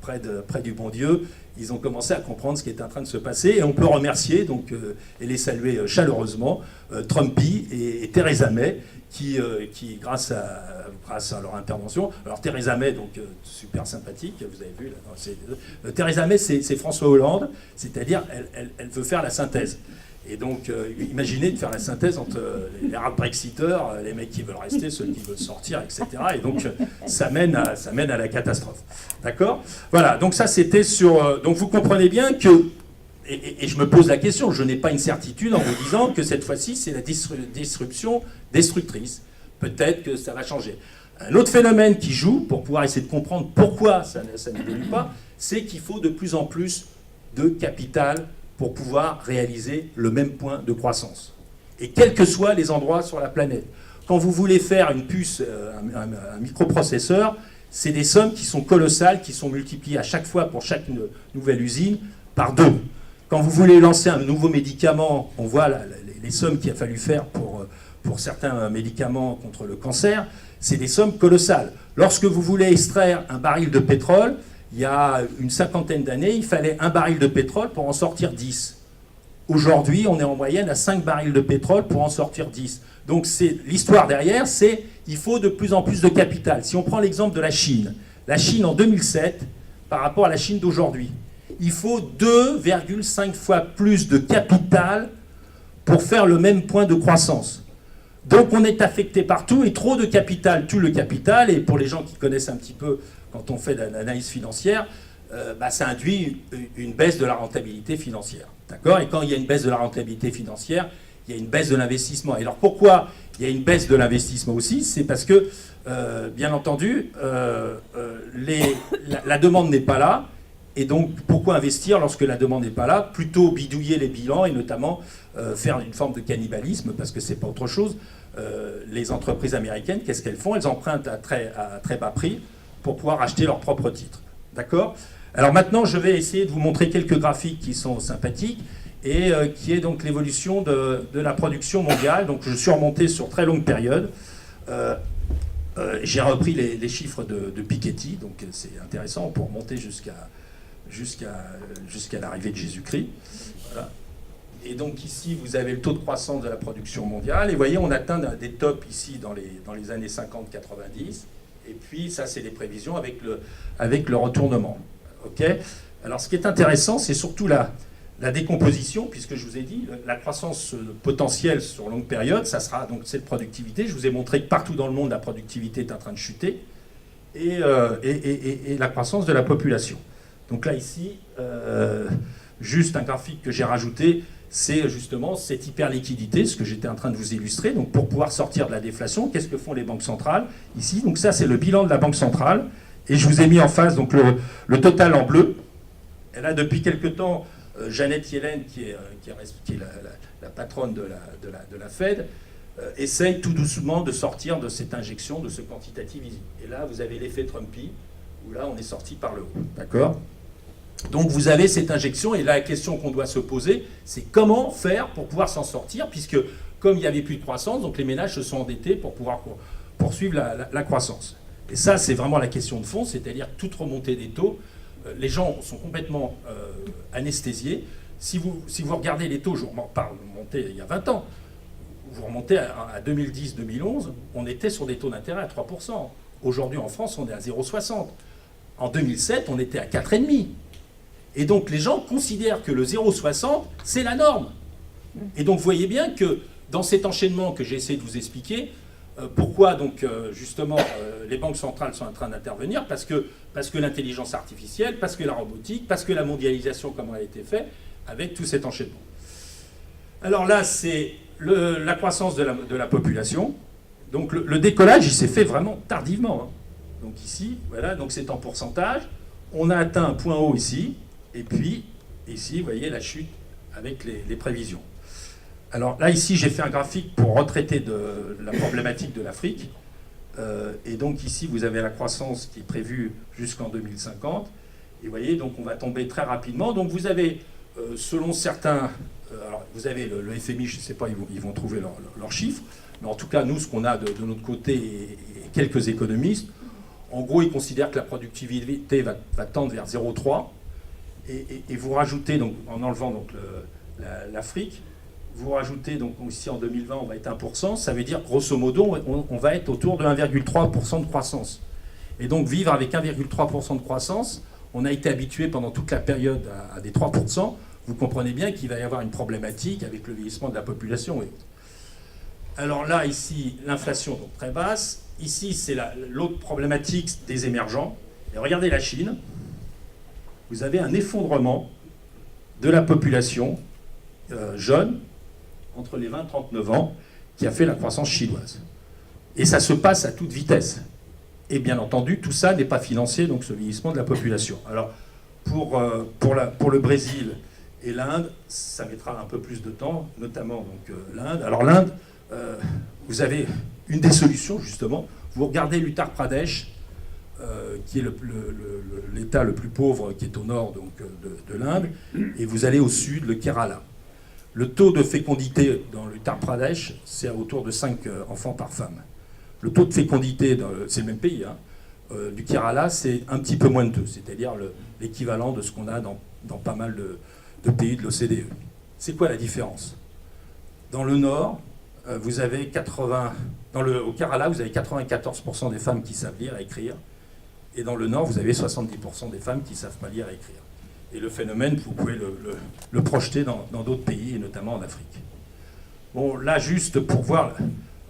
près du bon Dieu, ils ont commencé à comprendre ce qui est en train de se passer et on peut remercier donc, et les saluer chaleureusement Trumpy et Theresa May qui grâce à leur intervention, alors Theresa May, donc super sympathique, vous avez vu, là, Theresa May c'est François Hollande, c'est-à-dire elle veut faire la synthèse. Et donc, imaginez de faire la synthèse entre les hard Brexiteurs, les mecs qui veulent rester, ceux qui veulent sortir, etc. Et donc, ça mène à la catastrophe. D'accord? Voilà, donc ça, c'était sur... donc, vous comprenez bien que... Et je me pose la question, je n'ai pas une certitude en vous disant que cette fois-ci, c'est la disruption destructrice. Peut-être que ça va changer. Un autre phénomène qui joue, pour pouvoir essayer de comprendre pourquoi ça n'évolue pas, c'est qu'il faut de plus en plus de capital pour pouvoir réaliser le même point de croissance. Et quels que soient les endroits sur la planète. Quand vous voulez faire une puce, un microprocesseur, c'est des sommes qui sont colossales, qui sont multipliées à chaque fois pour chaque nouvelle usine par 2. Quand vous voulez lancer un nouveau médicament, on voit les sommes qu'il a fallu faire pour certains médicaments contre le cancer, c'est des sommes colossales. Lorsque vous voulez extraire un baril de pétrole, il y a une 50aine d'années, il fallait un baril de pétrole pour en sortir 10. Aujourd'hui, on est en moyenne à 5 barils de pétrole pour en sortir 10. Donc l'histoire derrière, c'est qu'il faut de plus en plus de capital. Si on prend l'exemple de la Chine en 2007, par rapport à la Chine d'aujourd'hui, il faut 2,5 fois plus de capital pour faire le même point de croissance. Donc on est affecté partout et trop de capital tue le capital. Et pour les gens qui connaissent un petit peu, quand on fait de l'analyse financière, ça induit une baisse de la rentabilité financière. D'accord? Et quand il y a une baisse de la rentabilité financière, il y a une baisse de l'investissement. Et alors pourquoi il y a une baisse de l'investissement aussi? C'est parce que, bien entendu, la demande n'est pas là. Et donc, pourquoi investir lorsque la demande n'est pas là? Plutôt bidouiller les bilans et notamment faire une forme de cannibalisme, parce que c'est pas autre chose. Les entreprises américaines, qu'est-ce qu'elles font? Elles empruntent à très bas prix pour pouvoir acheter leurs propres titres. D'accord? Alors maintenant, je vais essayer de vous montrer quelques graphiques qui sont sympathiques et qui est donc l'évolution de la production mondiale. Donc je suis remonté sur très longue période. J'ai repris les chiffres de Piketty, donc c'est intéressant, on peut remonter jusqu'à l'arrivée de Jésus-Christ. Voilà. Et donc ici, vous avez le taux de croissance de la production mondiale. Et vous voyez, on atteint des tops ici dans les années 50-90. Et puis ça, c'est les prévisions avec le retournement. Okay. Alors ce qui est intéressant, c'est surtout la décomposition, puisque je vous ai dit, la croissance potentielle sur longue période, ça sera donc cette productivité. Je vous ai montré que partout dans le monde, la productivité est en train de chuter. Et la croissance de la population. Donc là, ici, juste un graphique que j'ai rajouté, c'est justement cette hyperliquidité, ce que j'étais en train de vous illustrer. Donc pour pouvoir sortir de la déflation, qu'est-ce que font les banques centrales ici? Donc ça, c'est le bilan de la Banque centrale. Et je vous ai mis en face donc, le total en bleu. Et là, depuis quelque temps, Janet Yellen, qui est la patronne de la Fed, essaye tout doucement de sortir de cette injection, de ce quantitative easing. Et là, vous avez l'effet Trumpy, où là, on est sorti par le haut. D'accord ? Donc, vous avez cette injection, et là, la question qu'on doit se poser, c'est comment faire pour pouvoir s'en sortir, puisque, comme il n'y avait plus de croissance, donc les ménages se sont endettés pour pouvoir poursuivre la croissance. Et ça, c'est vraiment la question de fond, c'est-à-dire toute remontée des taux, les gens sont complètement anesthésiés. Si vous regardez les taux, je vous parle remonté il y a 20 ans, vous remontez à 2010-2011, on était sur des taux d'intérêt à 3%. Aujourd'hui, en France, on est à 0,60. En 2007, on était à 4,5. Et donc, les gens considèrent que le 0,60, c'est la norme. Et donc, vous voyez bien que dans cet enchaînement que j'ai essayé de vous expliquer, pourquoi donc justement les banques centrales sont en train d'intervenir, parce que l'intelligence artificielle, parce que la robotique, parce que la mondialisation, comment elle a été faite, avec tout cet enchaînement. Alors là, c'est la croissance de la population. Donc le décollage, il s'est fait vraiment tardivement. Hein. Donc ici, voilà, donc c'est en pourcentage. On a atteint un point haut ici, et puis ici, vous voyez la chute avec les prévisions. Alors là, ici, j'ai fait un graphique pour retraiter de la problématique de l'Afrique. Et donc ici, vous avez la croissance qui est prévue jusqu'en 2050. Et vous voyez, donc on va tomber très rapidement. Donc vous avez, selon certains... alors vous avez le FMI, je ne sais pas, ils vont trouver leurs chiffres. Mais en tout cas, nous, ce qu'on a de notre côté, et quelques économistes, en gros, ils considèrent que la productivité va tendre vers 0,3. Et vous rajoutez, donc, en enlevant donc, l'Afrique, vous rajoutez, donc ici en 2020, on va être 1%, ça veut dire grosso modo, on va être autour de 1,3% de croissance. Et donc vivre avec 1,3% de croissance, on a été habitué pendant toute la période à des 3%, vous comprenez bien qu'il va y avoir une problématique avec le vieillissement de la population. Alors là, ici, l'inflation donc très basse. Ici, c'est l'autre problématique des émergents. Et regardez la Chine. Vous avez un effondrement de la population jeune, entre les 20 et 39 ans, qui a fait la croissance chinoise. Et ça se passe à toute vitesse. Et bien entendu, tout ça n'est pas financé, donc ce vieillissement de la population. Alors, pour le Brésil et l'Inde, ça mettra un peu plus de temps, notamment donc, l'Inde. Alors l'Inde, vous avez une des solutions, justement. Vous regardez l'Uttar Pradesh, qui est l'État le plus pauvre, qui est au nord donc, de l'Inde, et vous allez au sud, le Kerala. Le taux de fécondité dans l'Uttar Pradesh, c'est autour de 5 enfants par femme. Le taux de fécondité, c'est le même pays, hein, du Kerala, c'est un petit peu moins de 2, c'est-à-dire l'équivalent de ce qu'on a dans pas mal de pays de l'OCDE. C'est quoi la différence? Dans le nord, vous avez au Kerala, vous avez 94% des femmes qui savent lire et écrire, et dans le nord, vous avez 70% des femmes qui ne savent pas lire et écrire. Et le phénomène, vous pouvez le projeter dans d'autres pays, et notamment en Afrique. Bon, là, juste pour voir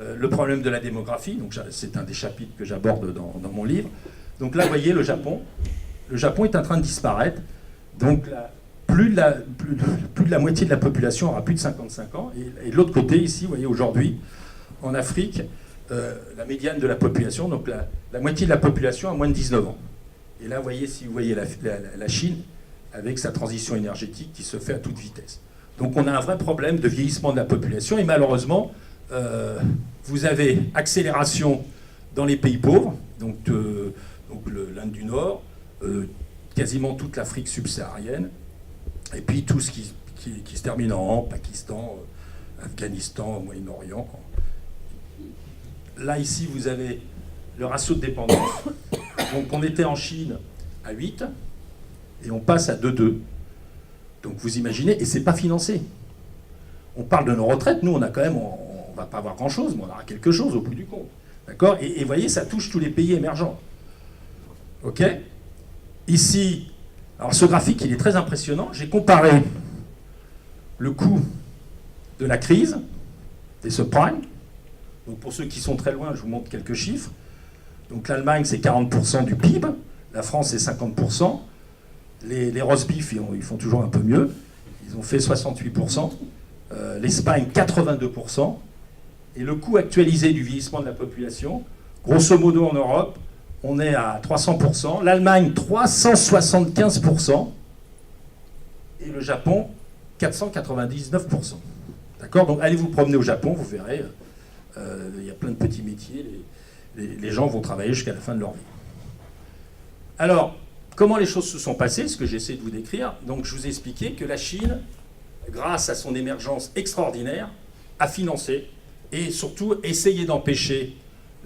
le problème de la démographie, donc c'est un des chapitres que j'aborde dans mon livre. Donc là, vous voyez le Japon. Le Japon est en train de disparaître. Donc plus de la moitié de la population aura plus de 55 ans. Et de l'autre côté, ici, vous voyez, aujourd'hui, en Afrique, la médiane de la population, donc la moitié de la population a moins de 19 ans. Et là, vous voyez, si vous voyez la Chine, avec sa transition énergétique qui se fait à toute vitesse. Donc on a un vrai problème de vieillissement de la population, et malheureusement, vous avez accélération dans les pays pauvres, donc l'Inde du Nord, quasiment toute l'Afrique subsaharienne, et puis tout ce qui se termine en Pakistan, Afghanistan, Moyen-Orient. Là, ici, vous avez le ratio de dépendance. Donc on était en Chine à 8, et on passe à 2,2. Donc vous imaginez, et c'est pas financé. On parle de nos retraites, nous on a quand même, on va pas avoir grand-chose, mais on aura quelque chose au bout du compte. D'accord ? Et vous voyez, ça touche tous les pays émergents. Ok ? Ici, alors ce graphique, il est très impressionnant. J'ai comparé le coût de la crise, des subprimes. Donc pour ceux qui sont très loin, je vous montre quelques chiffres. Donc l'Allemagne, c'est 40% du PIB. La France, c'est 50%. Les Rosbif, ils font toujours un peu mieux. Ils ont fait 68%. L'Espagne, 82%. Et le coût actualisé du vieillissement de la population, grosso modo en Europe, on est à 300%. L'Allemagne, 375%. et le Japon, 499%. D'accord? Donc allez vous promener au Japon, vous verrez, il y a plein de petits métiers, les gens vont travailler jusqu'à la fin de leur vie. Alors, comment les choses se sont passées, ce que j'essaie de vous décrire. Donc je vous ai expliqué que la Chine, grâce à son émergence extraordinaire, a financé et surtout essayé d'empêcher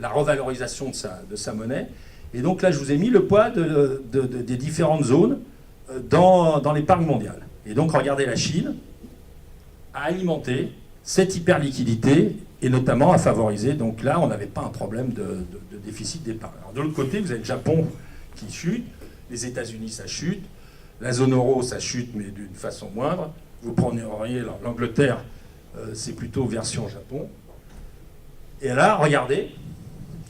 la revalorisation de sa monnaie. Et donc là, je vous ai mis le poids des différentes zones dans l'épargne mondiale. Et donc regardez, la Chine a alimenté cette hyperliquidité et notamment a favorisé. Donc là, on n'avait pas un problème de déficit d'épargne. Alors de l'autre côté, vous avez le Japon qui chute, les États-Unis, ça chute, la zone euro, ça chute, mais d'une façon moindre. Vous prenez l'Angleterre, c'est plutôt version Japon. Et là, regardez,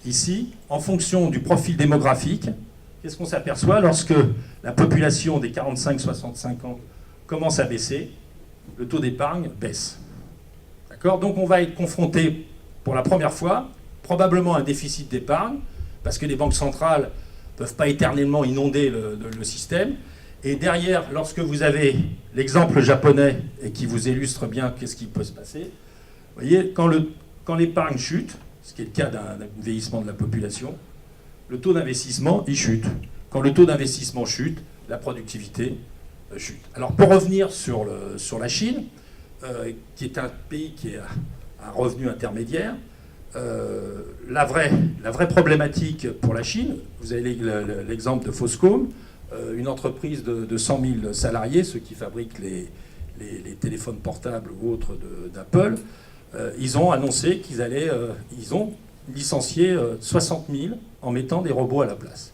ici, en fonction du profil démographique, qu'est-ce qu'on s'aperçoit lorsque la population des 45-65 ans commence à baisser, le taux d'épargne baisse. D'accord? Donc on va être confronté pour la première fois, probablement à un déficit d'épargne, parce que les banques centrales ne peuvent pas éternellement inonder le système. Et derrière, lorsque vous avez l'exemple japonais, et qui vous illustre bien qu'est-ce qui peut se passer, vous voyez, quand l'épargne chute, ce qui est le cas d'un vieillissement de la population, le taux d'investissement, il chute. Quand le taux d'investissement chute, la productivité chute. Alors pour revenir sur la Chine, qui est un pays qui est à revenu intermédiaire, la vraie problématique pour la Chine, vous avez l'exemple de Foxconn, une entreprise de 100 000 salariés, ceux qui fabriquent les téléphones portables ou autres d'Apple, ils ont annoncé ils ont licencié 60 000 en mettant des robots à la place.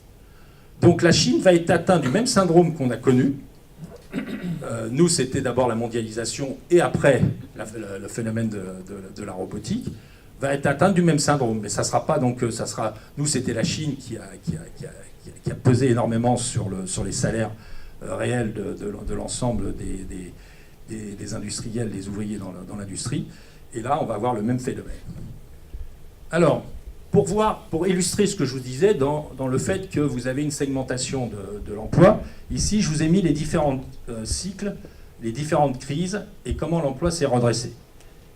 Donc la Chine va être atteinte du même syndrome qu'on a connu. Nous, c'était d'abord la mondialisation et après le phénomène de la robotique, va être atteinte du même syndrome. Mais ça sera pas donc, nous, c'était la Chine qui a pesé énormément sur les salaires réels de l'ensemble des industriels, des ouvriers dans l'industrie. Et là, on va avoir le même phénomène. Alors, pour illustrer ce que je vous disais dans le fait que vous avez une segmentation de l'emploi, ici, je vous ai mis les différents cycles, les différentes crises et comment l'emploi s'est redressé.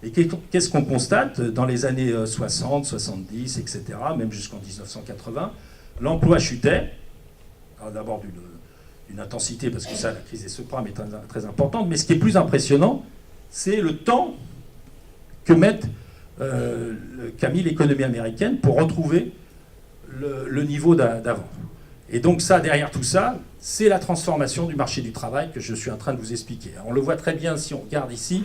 Et qu'est-ce qu'on constate dans les années 60, 70, etc., même jusqu'en 1980, l'emploi chutait. Alors d'abord d'une intensité, parce que ça, la crise des subprimes est très importante, mais ce qui est plus impressionnant, c'est le temps qu'a mis l'économie américaine pour retrouver le niveau d'avant. Et donc ça, derrière tout ça, c'est la transformation du marché du travail que je suis en train de vous expliquer. Alors, on le voit très bien si on regarde ici,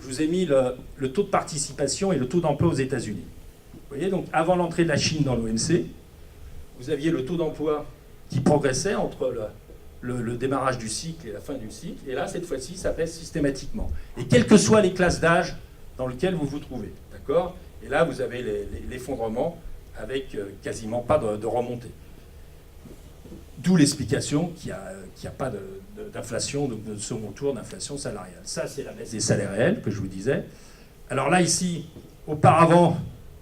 je vous ai mis le taux de participation et le taux d'emploi aux États-Unis. Vous voyez, donc avant l'entrée de la Chine dans l'OMC, vous aviez le taux d'emploi qui progressait entre le démarrage du cycle et la fin du cycle. Et là, cette fois-ci, ça baisse systématiquement. Et quelles que soient les classes d'âge dans lesquelles vous vous trouvez. D'accord? Et là, vous avez l'effondrement avec quasiment pas de remontée. D'où l'explication qu'il n'y a pas d'inflation, de second tour d'inflation salariale. Ça, c'est la baisse des salaires réels que je vous disais. Alors là, ici, auparavant,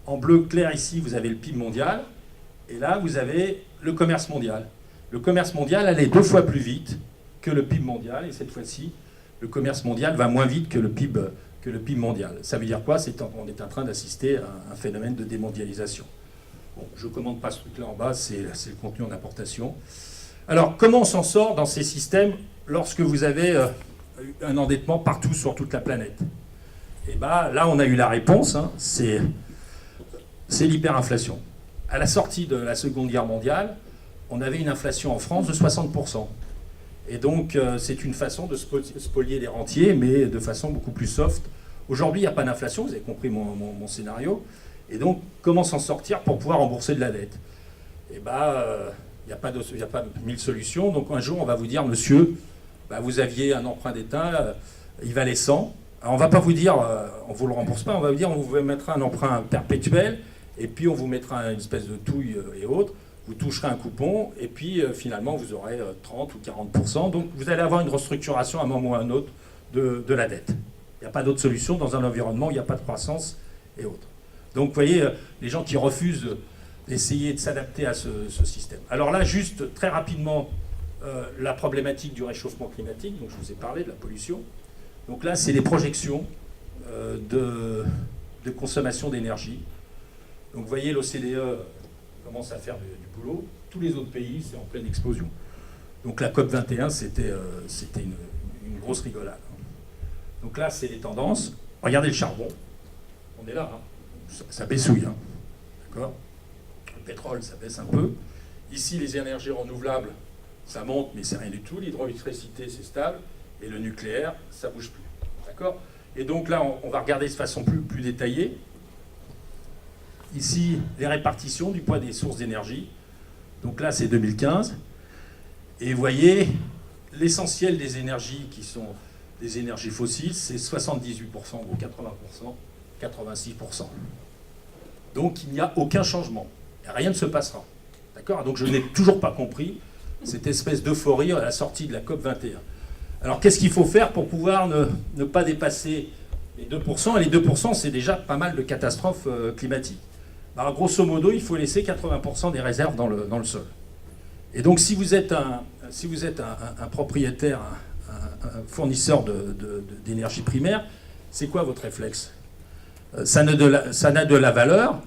en bleu clair, ici, vous avez le PIB mondial. Et là, vous avez le commerce mondial. Le commerce mondial allait 2 fois plus vite que le PIB mondial. Et cette fois-ci, le commerce mondial va moins vite que le PIB mondial. Ça veut dire quoi? On est en train d'assister à un phénomène de démondialisation. Bon, je ne commande pas ce truc-là en bas, c'est le contenu en importation. Alors, comment on s'en sort dans ces systèmes lorsque vous avez un endettement partout sur toute la planète? Et bien là, on a eu la réponse, hein, c'est l'hyperinflation. À la sortie de la Seconde Guerre mondiale, on avait une inflation en France de 60%. Et donc, c'est une façon de spolier les rentiers, mais de façon beaucoup plus soft. Aujourd'hui, il n'y a pas d'inflation, vous avez compris mon scénario. Et donc, comment s'en sortir pour pouvoir rembourser de la dette? Eh bien, il n'y a pas 1000 solutions. Donc, un jour, on va vous dire, monsieur, bah, vous aviez un emprunt d'État, il valait 100. Alors, on ne va pas vous dire, on ne vous le rembourse pas, on va vous dire, on vous mettra un emprunt perpétuel, et puis on vous mettra une espèce de touille et autres. Vous toucherez un coupon, et puis finalement, vous aurez 30 ou 40%. Donc, vous allez avoir une restructuration à un moment ou à un autre de la dette. Il n'y a pas d'autre solution dans un environnement où il n'y a pas de croissance et autres. Donc, vous voyez, les gens qui refusent d'essayer de s'adapter à ce système. Alors là, juste très rapidement, la problématique du réchauffement climatique, donc je vous ai parlé de la pollution. Donc là, c'est les projections de consommation d'énergie. Donc vous voyez, l'OCDE commence à faire du boulot. Tous les autres pays, c'est en pleine explosion. Donc la COP 21, c'était une grosse rigolade. Donc là, c'est les tendances. Regardez le charbon. On est là, hein. Ça baissouille. Hein. D'accord ? Le pétrole, ça baisse un peu. Ici, les énergies renouvelables, ça monte, mais c'est rien du tout. L'hydroélectricité, c'est stable. Et le nucléaire, ça bouge plus. D'accord ? Et donc là, on va regarder de façon plus détaillée. Ici, les répartitions du poids des sources d'énergie. Donc là, c'est 2015. Et vous voyez, l'essentiel des énergies qui sont des énergies fossiles, c'est 78%, ou 80%, 86%. Donc il n'y a aucun changement. Et rien ne se passera. D'accord ? Donc je n'ai toujours pas compris cette espèce d'euphorie à la sortie de la COP 21. Alors qu'est-ce qu'il faut faire pour pouvoir ne pas dépasser les 2% ? Et les 2%, c'est déjà pas mal de catastrophes climatiques. Alors, grosso modo, il faut laisser 80% des réserves dans le sol. Et donc si vous êtes un propriétaire, un fournisseur d'énergie primaire, c'est quoi votre réflexe ? Ça n'a de la valeur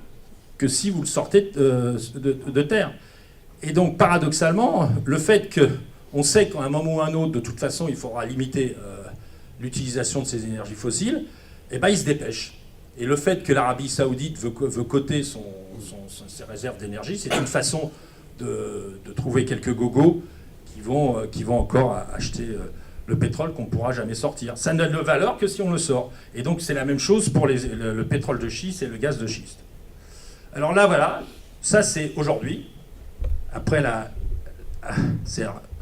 que si vous le sortez de terre. Et donc, paradoxalement, le fait qu'on sait qu'à un moment ou à un autre, de toute façon, il faudra limiter l'utilisation de ces énergies fossiles, eh ben, il se dépêche. Et le fait que l'Arabie Saoudite veut coter ses réserves d'énergie, c'est une façon de trouver quelques gogos qui vont encore acheter le pétrole qu'on ne pourra jamais sortir. Ça n'a de valeur que si on le sort. Et donc c'est la même chose pour le pétrole de schiste et le gaz de schiste. Alors là, voilà, ça c'est aujourd'hui. Après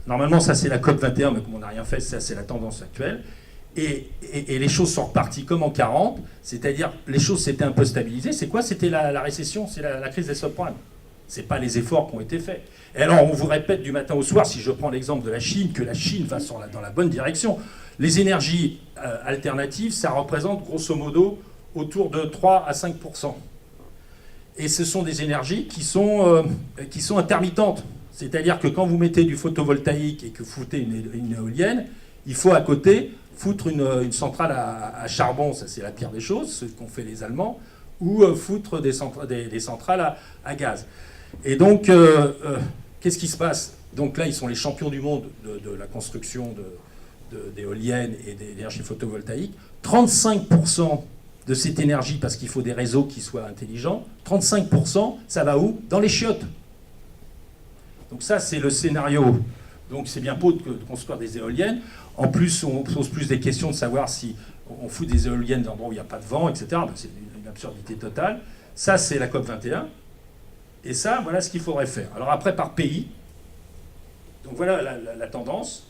normalement ça c'est la COP 21, mais comme on n'a rien fait, ça c'est la tendance actuelle. Et les choses sont reparties comme en 40, c'est-à-dire les choses s'étaient un peu stabilisées. C'est quoi ? C'était la récession, c'est la crise des subprimes. Ce n'est pas les efforts qui ont été faits. Et alors on vous répète du matin au soir, si je prends l'exemple de la Chine, que la Chine va dans la bonne direction. Les énergies alternatives, ça représente grosso modo autour de 3 à 5%. Et ce sont des énergies qui sont intermittentes. C'est-à-dire que quand vous mettez du photovoltaïque et que vous foutez une éolienne, il faut à côté foutre une centrale à charbon, ça c'est la pire des choses, ce qu'ont fait les Allemands, ou foutre des centrales à gaz. Et donc, qu'est-ce qui se passe ? Donc là, ils sont les champions du monde de la construction d'éoliennes et d'énergie photovoltaïque. 35% de cette énergie, parce qu'il faut des réseaux qui soient intelligents, 35%, ça va où ? Dans les chiottes. Donc ça, c'est le scénario. Donc c'est bien beau de construire des éoliennes. En plus, on pose plus des questions de savoir si on fout des éoliennes dans des endroits où il n'y a pas de vent, etc. C'est une absurdité totale. Ça, c'est la COP 21. Et ça, voilà ce qu'il faudrait faire. Alors après, par pays. Donc voilà la tendance.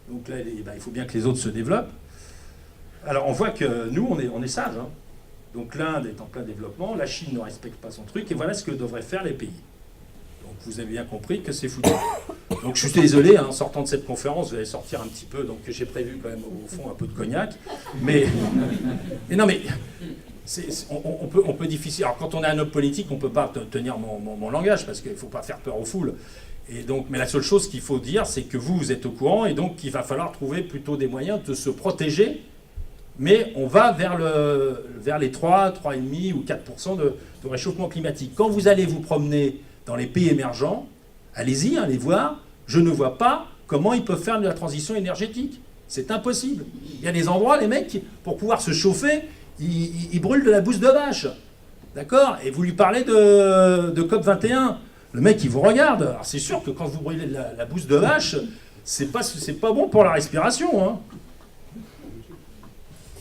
Donc là, il faut bien que les autres se développent. Alors on voit que nous, on est sages. Hein. Donc l'Inde est en plein développement, la Chine ne respecte pas son truc, et voilà ce que devraient faire les pays. Donc vous avez bien compris que c'est foutu. Donc je suis désolé, hein, en sortant de cette conférence, vous allez sortir un petit peu, donc j'ai prévu quand même au fond un peu de cognac. Mais non, mais on peut difficile. Alors quand on est un homme politique, on ne peut pas tenir mon langage, parce qu'il ne faut pas faire peur aux foules. Et donc, mais la seule chose qu'il faut dire, c'est que vous êtes au courant, et donc il va falloir trouver plutôt des moyens de se protéger. Mais on va vers les 3, 3,5 ou 4% de réchauffement climatique. Quand vous allez vous promener dans les pays émergents, allez-y, allez voir, je ne vois pas comment ils peuvent faire de la transition énergétique. C'est impossible. Il y a des endroits, les mecs, pour pouvoir se chauffer, ils brûlent de la bouse de vache. D'accord ? Et vous lui parlez de COP 21. Le mec, il vous regarde. Alors c'est sûr que quand vous brûlez de la bouse de vache, c'est pas bon pour la respiration, hein.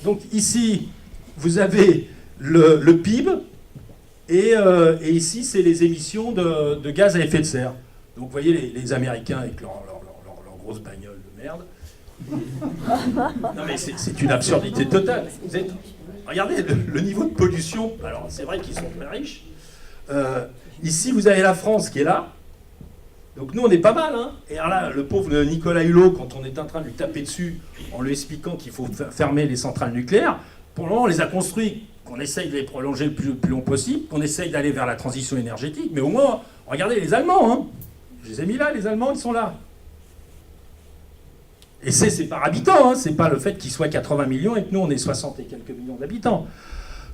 Donc ici, vous avez le PIB, et ici, c'est les émissions de gaz à effet de serre. Donc vous voyez les Américains avec leur grosse bagnole de merde. Non mais c'est une absurdité totale. Regardez le niveau de pollution. Alors c'est vrai qu'ils sont très riches. Ici, vous avez la France qui est là. Donc nous, on est pas mal, hein. Et alors là, le pauvre Nicolas Hulot, quand on est en train de lui taper dessus en lui expliquant qu'il faut fermer les centrales nucléaires, pour le moment, on les a construits, qu'on essaye de les prolonger le plus long possible, qu'on essaye d'aller vers la transition énergétique, mais au moins, regardez les Allemands, hein. Je les ai mis là, les Allemands, ils sont là. Et c'est par habitant, hein, c'est pas le fait qu'il soit 80 millions et que nous on est 60 et quelques millions d'habitants.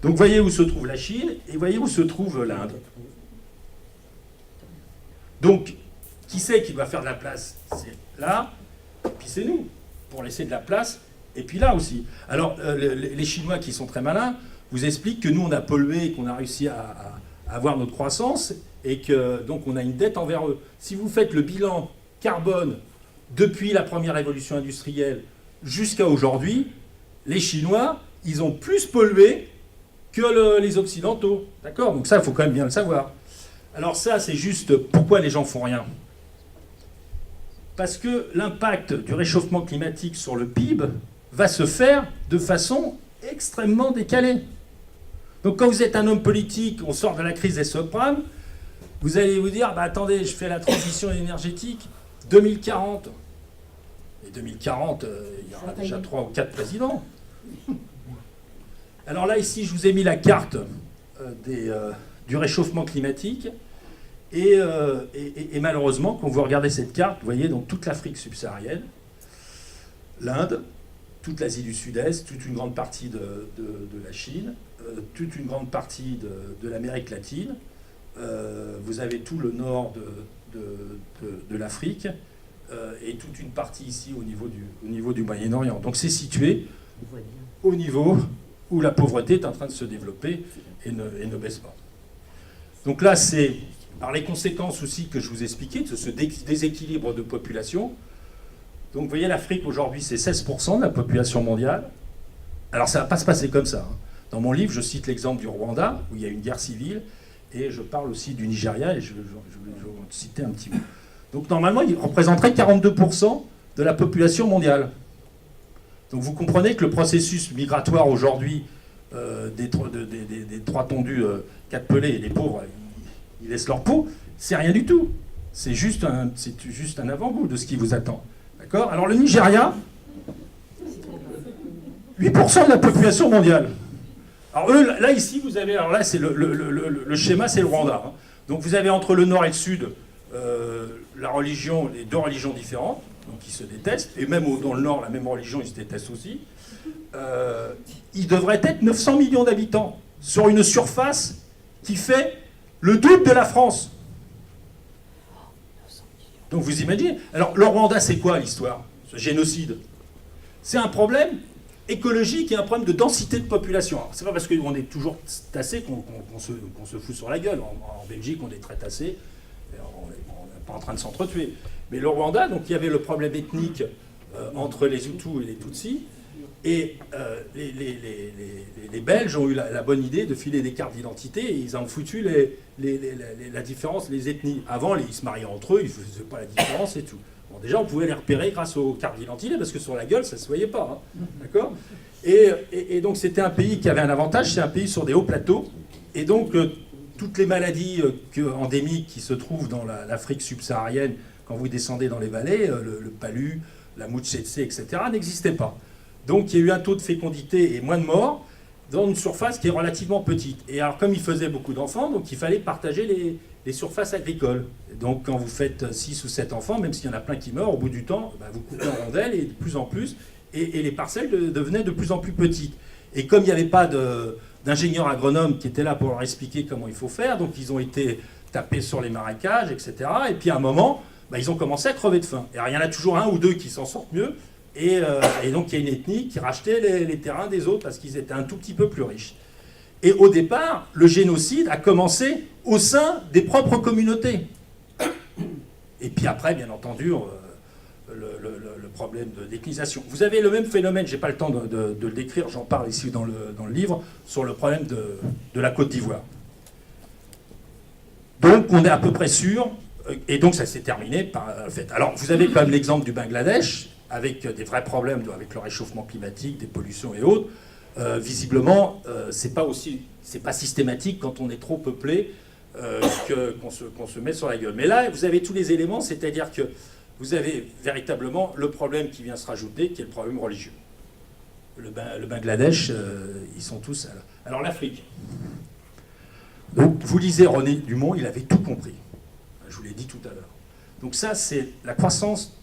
Donc voyez où se trouve la Chine et voyez où se trouve l'Inde. Donc, qui c'est qui doit faire de la place? C'est là, et puis c'est nous, pour laisser de la place, et puis là aussi. Alors, les Chinois qui sont très malins vous expliquent que nous on a pollué et qu'on a réussi à avoir notre croissance et que donc on a une dette envers eux. Si vous faites le bilan carbone depuis la première révolution industrielle jusqu'à aujourd'hui, les Chinois, ils ont plus pollué que les Occidentaux. D'accord? Donc ça, il faut quand même bien le savoir. Alors ça, c'est juste pourquoi les gens font rien. Parce que l'impact du réchauffement climatique sur le PIB va se faire de façon extrêmement décalée. Donc quand vous êtes un homme politique, on sort de la crise des subprimes, vous allez vous dire, bah, attendez, je fais la transition énergétique, 2040. Et 2040, il y aura déjà 3 ou 4 présidents. Alors là, ici, je vous ai mis la carte du réchauffement climatique. Et malheureusement, quand vous regardez cette carte, vous voyez donc toute l'Afrique subsaharienne, l'Inde, toute l'Asie du Sud-Est, toute une grande partie de la Chine, toute une grande partie de l'Amérique latine. Vous avez tout le nord de l'Afrique et toute une partie ici au niveau du Moyen-Orient. Donc c'est situé au niveau où la pauvreté est en train de se développer et ne baisse pas. Donc là, c'est par les conséquences aussi que je vous expliquais de ce déséquilibre de population. Donc vous voyez, l'Afrique aujourd'hui, c'est 16% de la population mondiale. Alors ça ne va pas se passer comme ça, hein. Dans mon livre, je cite l'exemple du Rwanda, où il y a une guerre civile, et je parle aussi du Nigeria, et je vais vous citer un petit mot. Donc normalement, il représenterait 42% de la population mondiale. Donc vous comprenez que le processus migratoire aujourd'hui des trois tondus, 4 pelés et les pauvres, ils laissent leur peau, c'est rien du tout. C'est juste un avant-goût de ce qui vous attend. D'accord? Alors le Nigeria, 8% de la population mondiale. Alors eux, là ici, vous avez, alors là c'est le schéma, c'est le Rwanda, hein. Donc vous avez entre le nord et le sud la religion, les deux religions différentes, donc qui se détestent, et même dans le nord, la même religion, ils se détestent aussi. Il devrait être 900 millions d'habitants sur une surface qui fait le double de la France. Donc vous imaginez. Alors le Rwanda, c'est quoi l'histoire? Ce génocide, c'est un problème écologique et un problème de densité de population. C'est pas parce qu'on est toujours tassé qu'on se fout sur la gueule. En Belgique, on est très tassé. On n'est pas en train de s'entretuer. Mais le Rwanda, donc il y avait le problème ethnique entre les Hutus et les Tutsis. Et les Belges ont eu la bonne idée de filer des cartes d'identité et ils ont foutu la différence, les ethnies. Avant, ils se mariaient entre eux, ils ne faisaient pas la différence et tout. Bon, déjà, on pouvait les repérer grâce aux cartes d'identité parce que sur la gueule, ça ne se voyait pas. Hein. D'accord? Et donc, c'était un pays qui avait un avantage, c'est un pays sur des hauts plateaux. Et donc, toutes les maladies endémiques qui se trouvent dans l'Afrique subsaharienne, quand vous descendez dans les vallées, le palu, la mouche tsetse, etc., n'existaient pas. Donc il y a eu un taux de fécondité et moins de morts dans une surface qui est relativement petite. Et alors comme ils faisaient beaucoup d'enfants, donc il fallait partager les surfaces agricoles. Et donc quand vous faites 6 ou 7 enfants, même s'il y en a plein qui meurent, au bout du temps, vous coupez en rondelles et de plus en plus, et les parcelles devenaient de plus en plus petites. Et comme il n'y avait pas d'ingénieurs agronomes qui étaient là pour leur expliquer comment il faut faire, donc ils ont été tapés sur les marécages, etc. Et puis à un moment, ils ont commencé à crever de faim. Et alors, il y en a toujours un ou deux qui s'en sortent mieux. Et donc il y a une ethnie qui rachetait les terrains des autres parce qu'ils étaient un tout petit peu plus riches. Et au départ, le génocide a commencé au sein des propres communautés. Et puis après, bien entendu, le problème de l'ethnisation. Vous avez le même phénomène, je n'ai pas le temps de le décrire, j'en parle ici dans le livre, sur le problème de la Côte d'Ivoire. Donc on est à peu près sûr, et donc ça s'est terminé par le fait. Alors vous avez quand même l'exemple du Bangladesh, avec des vrais problèmes avec le réchauffement climatique, des pollutions et autres. Visiblement, c'est pas systématique quand on est trop peuplé qu'on se met sur la gueule. Mais là, vous avez tous les éléments, c'est-à-dire que vous avez véritablement le problème qui vient se rajouter, qui est le problème religieux. Le Bangladesh, ils sont tous... Alors l'Afrique. Donc vous lisez René Dumont, il avait tout compris. Je vous l'ai dit tout à l'heure. Donc ça, c'est la croissance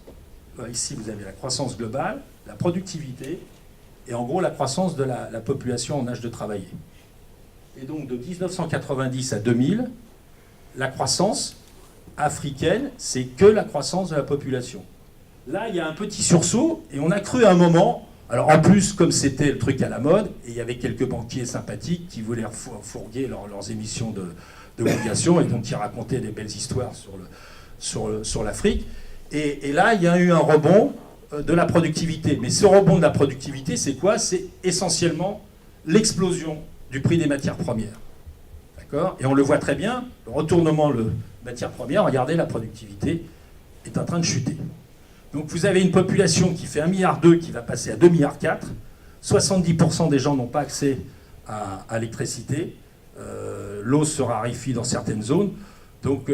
ici vous avez la croissance globale, la productivité, et en gros la croissance de la population en âge de travailler. Et donc de 1990 à 2000, la croissance africaine, c'est que la croissance de la population. Là, il y a un petit sursaut, et on a cru à un moment, alors en plus, comme c'était le truc à la mode, et il y avait quelques banquiers sympathiques qui voulaient fourguer leurs émissions d'obligations, et donc qui racontaient des belles histoires sur l'Afrique. Et là, il y a eu un rebond de la productivité. Mais ce rebond de la productivité, c'est quoi? C'est essentiellement l'explosion du prix des matières premières. D'accord? Et on le voit très bien, le retournement de matières premières, regardez, la productivité est en train de chuter. Donc vous avez une population qui fait 1,2 milliard qui va passer à 2,4 milliards. 70% des gens n'ont pas accès à l'électricité. L'eau se raréfie dans certaines zones. Donc,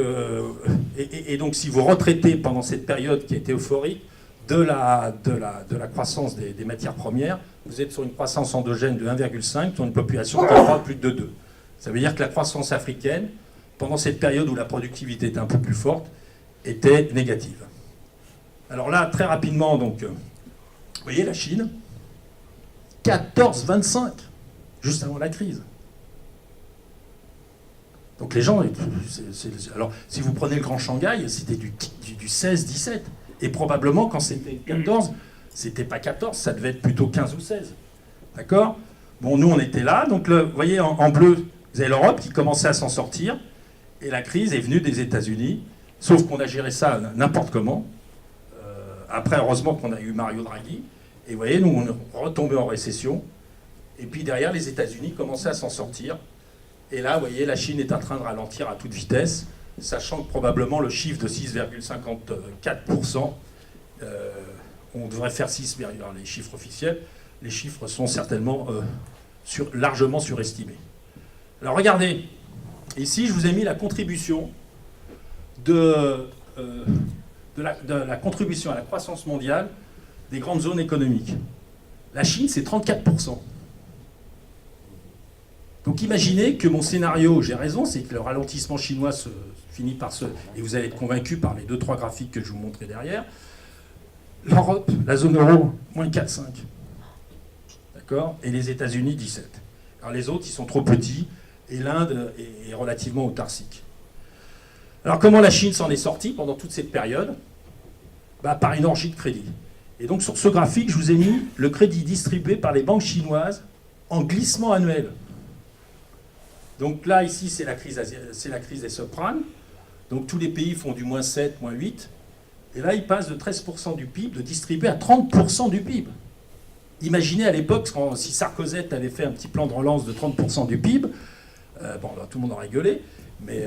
et donc si vous retraitez pendant cette période qui a été euphorique de la croissance des matières premières, vous êtes sur une croissance endogène de 1,5 sur une population qui aura plus de 2. Ça veut dire que la croissance africaine, pendant cette période où la productivité était un peu plus forte, était négative. Alors là, très rapidement, donc, vous voyez la Chine, 14,25, juste avant la crise. Donc les gens, alors si vous prenez le Grand Shanghai, c'était du 16-17. Et probablement quand c'était 14, c'était pas 14, ça devait être plutôt 15 ou 16. D'accord? Bon, nous on était là, donc vous voyez en bleu, vous avez l'Europe qui commençait à s'en sortir, et la crise est venue des États-Unis, sauf qu'on a géré ça n'importe comment. Après, heureusement qu'on a eu Mario Draghi, et vous voyez, nous on est retombé en récession, et puis derrière les États-Unis commençaient à s'en sortir. Et là, vous voyez, la Chine est en train de ralentir à toute vitesse, sachant que probablement le chiffre de 6,54%, on devrait faire 6, dans les chiffres officiels, les chiffres sont certainement largement surestimés. Alors regardez, ici je vous ai mis la contribution de la contribution à la croissance mondiale des grandes zones économiques. La Chine, c'est 34%. Donc imaginez que mon scénario, j'ai raison, c'est que le ralentissement chinois finit par et vous allez être convaincus par les 2-3 graphiques que je vous montrerai derrière, l'Europe, la zone euro, moins 4,5. D'accord? Et les États-Unis, 17. Alors les autres, ils sont trop petits, et l'Inde est relativement autarcique. Alors comment la Chine s'en est sortie pendant toute cette période? Par une orgie de crédit. Et donc sur ce graphique, je vous ai mis le crédit distribué par les banques chinoises en glissement annuel. Donc là, ici, c'est la crise des subprimes. Donc tous les pays font du moins 7, moins 8. Et là, ils passent de 13% du PIB, de distribuer à 30% du PIB. Imaginez à l'époque, si Sarkozy avait fait un petit plan de relance de 30% du PIB, bon, là, tout le monde en rigolait, mais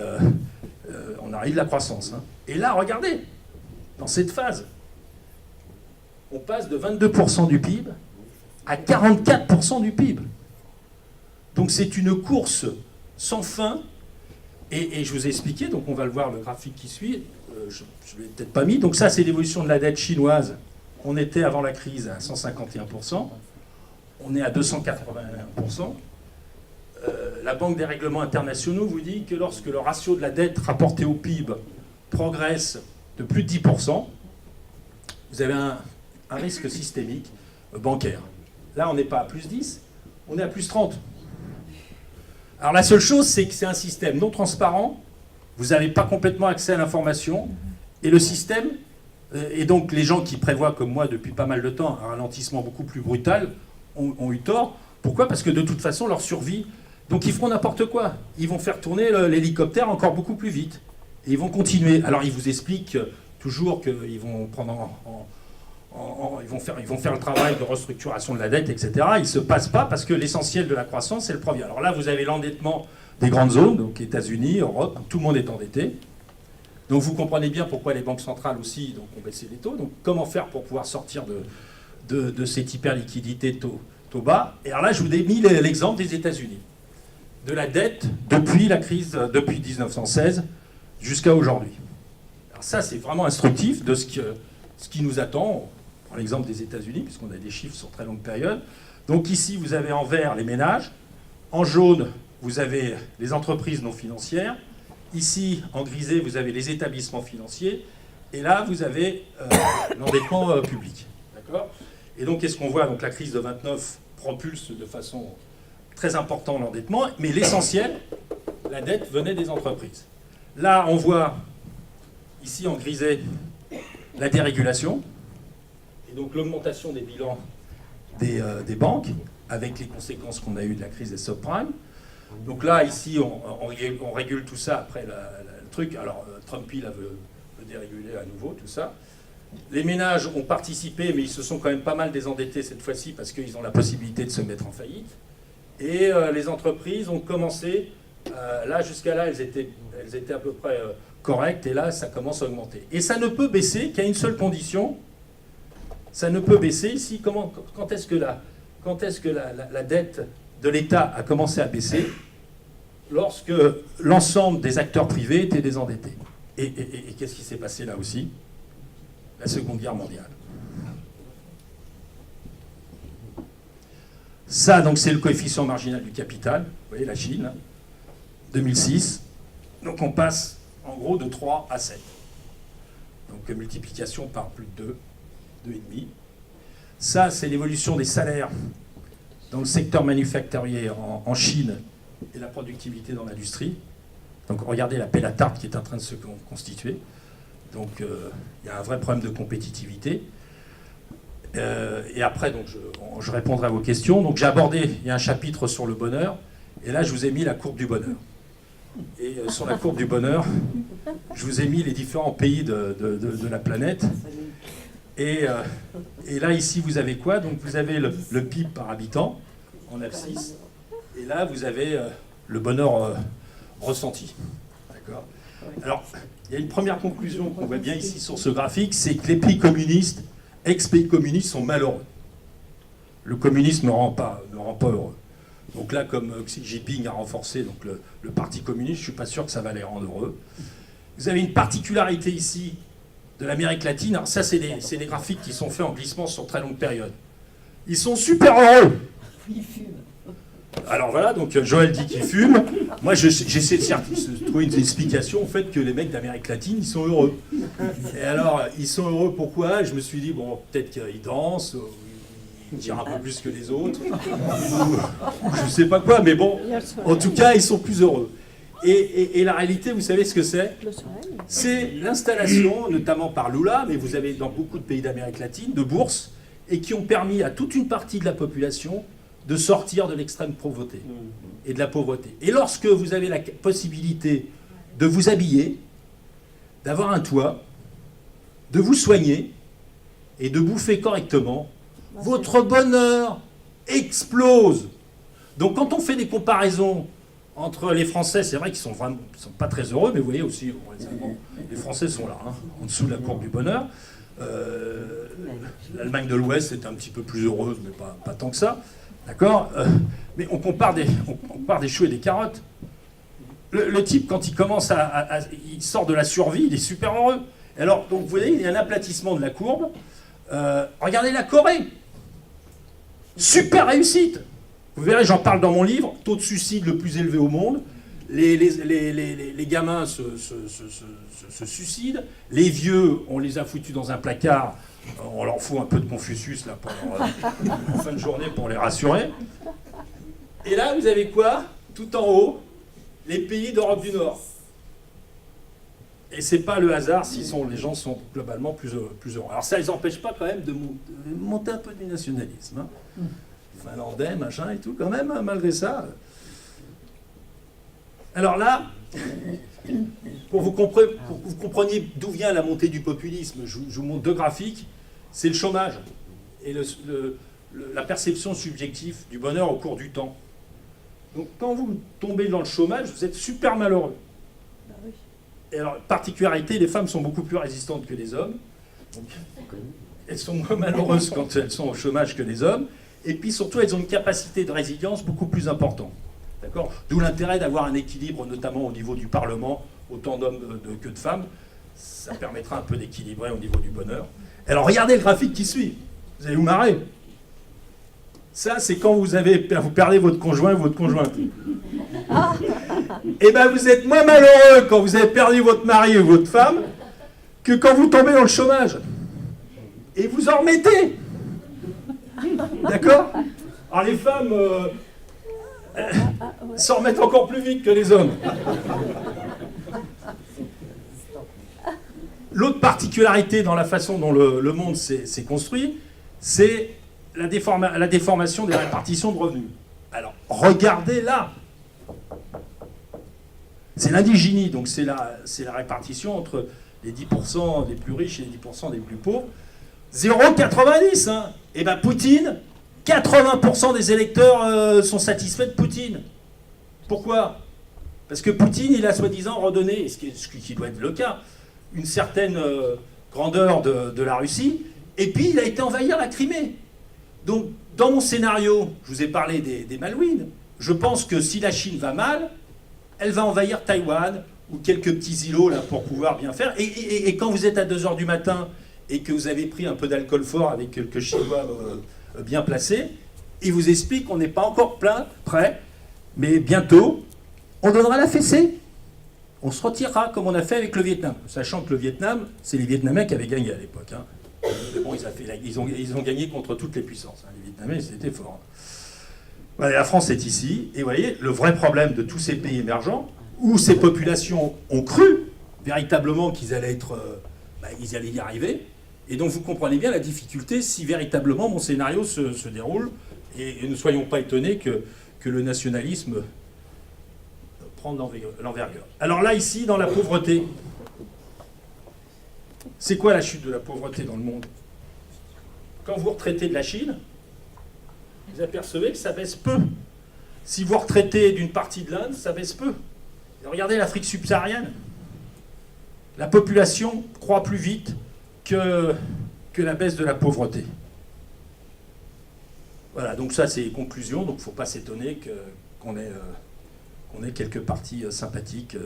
on a eu de la croissance. Hein. Et là, regardez, dans cette phase, on passe de 22% du PIB à 44% du PIB. Donc c'est une course sans fin, et je vous ai expliqué, donc on va le voir, le graphique qui suit, je ne l'ai peut-être pas mis, donc ça c'est l'évolution de la dette chinoise. On était avant la crise à 151%, on est à 281%. La Banque des règlements internationaux vous dit que lorsque le ratio de la dette rapportée au PIB progresse de plus de 10%, vous avez un risque systémique bancaire. Là on n'est pas à plus 10, on est à plus 30. Alors la seule chose, c'est que c'est un système non transparent, vous n'avez pas complètement accès à l'information, et le système, et donc les gens qui prévoient, comme moi depuis pas mal de temps, un ralentissement beaucoup plus brutal, ont eu tort. Pourquoi? Parce que de toute façon, leur survie, donc ils feront n'importe quoi. Ils vont faire tourner l'hélicoptère encore beaucoup plus vite. Et ils vont continuer. Alors ils vous expliquent toujours qu'ils vont prendre ils vont faire le travail de restructuration de la dette, etc. Il ne se passe pas parce que l'essentiel de la croissance, c'est le premier. Alors là, vous avez l'endettement des grandes zones, donc États-Unis, Europe, tout le monde est endetté. Donc vous comprenez bien pourquoi les banques centrales aussi ont baissé les taux. Donc comment faire pour pouvoir sortir de cette hyperliquidité taux bas? Et alors là, je vous ai mis l'exemple des États-Unis, de la dette depuis la crise, depuis 1916 jusqu'à aujourd'hui. Alors ça, c'est vraiment instructif de ce qui nous attend. On prend l'exemple des États-Unis, puisqu'on a des chiffres sur très longue période. Donc ici, vous avez en vert les ménages. En jaune, vous avez les entreprises non financières. Ici, en grisé, vous avez les établissements financiers. Et là, vous avez l'endettement public. D'accord ? Et donc, qu'est-ce qu'on voit ? Donc, la crise de 29 propulse de façon très importante l'endettement, mais l'essentiel, la dette venait des entreprises. Là, on voit, ici en grisé, la dérégulation, et donc l'augmentation des bilans des banques, avec les conséquences qu'on a eues de la crise des subprimes. Donc là, ici, on régule tout ça après le truc. Alors, Trump, il veut déréguler à nouveau tout ça. Les ménages ont participé, mais ils se sont quand même pas mal désendettés cette fois-ci parce qu'ils ont la possibilité de se mettre en faillite. Et les entreprises ont commencé, là, jusqu'à là, elles étaient à peu près correctes, et là, ça commence à augmenter. Et ça ne peut baisser qu'à une seule condition. Ça ne peut baisser ici. Quand est-ce que la dette de l'État a commencé à baisser? Lorsque l'ensemble des acteurs privés étaient désendettés. Et qu'est-ce qui s'est passé là aussi? La Seconde Guerre mondiale. Ça, donc, c'est le coefficient marginal du capital. Vous voyez, la Chine, 2006. Donc, on passe, en gros, de 3 à 7. Donc, multiplication par plus de 2, 2,5. Ça, c'est l'évolution des salaires dans le secteur manufacturier en Chine et la productivité dans l'industrie. Donc, regardez la pelle à tarte qui est en train de se constituer. Donc, il y a un vrai problème de compétitivité. Et après, donc, je répondrai à vos questions. Donc, j'ai abordé, il y a un chapitre sur le bonheur, et là, je vous ai mis la courbe du bonheur. Et sur la courbe du bonheur, je vous ai mis les différents pays de la planète. Et là, ici, vous avez quoi? Donc, vous avez le PIB par habitant, en abscisse. Et là, vous avez le bonheur ressenti. D'accord? Alors, il y a une première conclusion qu'on voit bien ici sur ce graphique, c'est que les pays communistes, ex-pays communistes, sont malheureux. Le communisme ne rend pas heureux. Donc là, comme Xi Jinping a renforcé donc le Parti communiste, je ne suis pas sûr que ça va les rendre heureux. Vous avez une particularité ici de l'Amérique latine. Alors ça, c'est des graphiques qui sont faits en glissement sur très longue période. Ils sont super heureux. Ils fument. Alors voilà, donc Joël dit qu'il fume. Moi, j'essaie de trouver une explication au fait que les mecs d'Amérique latine, ils sont heureux. Et alors, ils sont heureux pourquoi? Je me suis dit, bon, peut-être qu'ils dansent, ils tirent un peu plus que les autres, ou je sais pas quoi, mais bon, en tout cas, ils sont plus heureux. Et la réalité, vous savez ce que c'est? C'est l'installation, notamment par Lula, mais vous avez dans beaucoup de pays d'Amérique latine, de bourses, et qui ont permis à toute une partie de la population de sortir de l'extrême pauvreté et de la pauvreté. Et lorsque vous avez la possibilité de vous habiller, d'avoir un toit, de vous soigner et de bouffer correctement, votre bonheur explose. Donc quand on fait des comparaisons entre les Français, c'est vrai qu'ils sont pas très heureux, mais vous voyez aussi, les Français sont là, hein, en dessous de la courbe du bonheur. L'Allemagne de l'Ouest est un petit peu plus heureuse, mais pas tant que ça. D'accord? Mais on compare des choux et des carottes. Le type, quand il commence il sort de la survie, il est super heureux. Alors, donc, vous voyez, il y a un aplatissement de la courbe. Regardez la Corée. Super réussite. Vous verrez, j'en parle dans mon livre, taux de suicide le plus élevé au monde. Les gamins se suicident. Les vieux, on les a foutus dans un placard. On leur fout un peu de Confucius là, en fin de journée pour les rassurer. Et là, vous avez quoi? Tout en haut, les pays d'Europe du Nord. Et c'est pas le hasard si les gens sont globalement plus heureux. Alors ça ne les empêche pas quand même de monter un peu du nationalisme. Hein. Finlandais, machin et tout, quand même, hein, malgré ça. Alors là, pour que vous compreniez d'où vient la montée du populisme, je vous montre deux graphiques. C'est le chômage et la perception subjective du bonheur au cours du temps. Donc quand vous tombez dans le chômage, vous êtes super malheureux. Bah oui. Et alors, particularité, les femmes sont beaucoup plus résistantes que les hommes. Donc, elles sont moins malheureuses quand elles sont au chômage que les hommes. Et puis surtout, elles ont une capacité de résilience beaucoup plus importante. D'accord? D'où l'intérêt d'avoir un équilibre, notamment au niveau du Parlement, autant d'hommes que de femmes. Ça permettra un peu d'équilibrer au niveau du bonheur. Alors regardez le graphique qui suit. Vous allez vous marrer. Ça, c'est quand vous perdez votre conjoint ou votre conjointe. Et bien, vous êtes moins malheureux quand vous avez perdu votre mari ou votre femme que quand vous tombez dans le chômage, et vous en remettez. D'accord? Alors les femmes s'en remettent encore plus vite que les hommes. L'autre particularité dans la façon dont le monde s'est construit, c'est la déformation des répartitions de revenus. Alors, regardez là. C'est l'indigénie, donc c'est la répartition entre les 10% des plus riches et les 10% des plus pauvres. 0,90, hein. Et bien Poutine, 80% des électeurs sont satisfaits de Poutine. Pourquoi? Parce que Poutine, il a soi-disant redonné, ce qui doit être le cas, une certaine grandeur de la Russie, et puis il a été envahir la Crimée. Donc, dans mon scénario, je vous ai parlé des Malouines, je pense que si la Chine va mal, elle va envahir Taïwan, ou quelques petits îlots là, pour pouvoir bien faire. Et quand vous êtes à 2 h du matin, et que vous avez pris un peu d'alcool fort avec quelques Chinois bien placés, ils vous expliquent qu'on n'est pas encore prêt, mais bientôt, on donnera la fessée. On se retirera, comme on a fait avec le Vietnam. Sachant que le Vietnam, c'est les Vietnamiens qui avaient gagné à l'époque. Hein. Mais bon, ils ont gagné contre toutes les puissances. Hein. Les Vietnamiens, c'était fort. Voilà, la France est ici. Et vous voyez, le vrai problème de tous ces pays émergents, où ces populations ont cru véritablement qu'ils allaient ils allaient y arriver. Et donc vous comprenez bien la difficulté si véritablement mon scénario se déroule. Et ne soyons pas étonnés que le nationalisme prend l'envergure. Alors là, ici, dans la pauvreté, c'est quoi la chute de la pauvreté dans le monde? Quand vous retraitez de la Chine, vous apercevez que ça baisse peu. Si vous retraitez d'une partie de l'Inde, ça baisse peu. Et regardez l'Afrique subsaharienne. La population croît plus vite que la baisse de la pauvreté. Voilà, donc ça c'est les conclusions, donc il ne faut pas s'étonner qu'on ait quelques partis sympathiques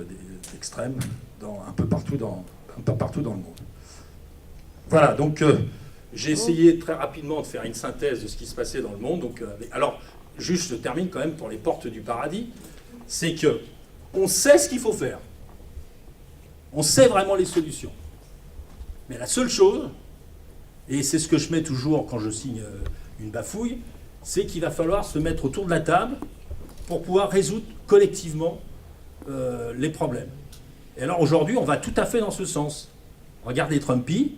d'extrêmes un peu partout dans le monde. Voilà, donc j'ai essayé très rapidement de faire une synthèse de ce qui se passait dans le monde. Donc, alors, juste je termine quand même pour les portes du paradis, c'est que on sait ce qu'il faut faire. On sait vraiment les solutions. Mais la seule chose, et c'est ce que je mets toujours quand je signe une bafouille, c'est qu'il va falloir se mettre autour de la table pour pouvoir résoudre collectivement les problèmes. Et alors aujourd'hui, on va tout à fait dans ce sens. Regardez Trumpy,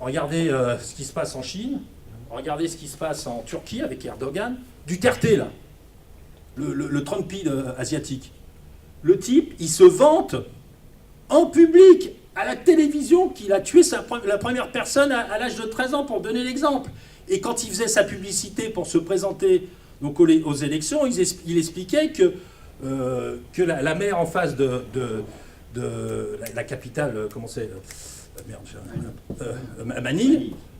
regardez ce qui se passe en Chine, regardez ce qui se passe en Turquie avec Erdogan, Duterte là, le Trumpy asiatique. Le type, il se vante en public, à la télévision, qu'il a tué la première personne à l'âge de 13 ans, pour donner l'exemple. Et quand il faisait sa publicité pour se présenter donc, aux élections, il expliquait que la maire en face de la capitale, comment c'est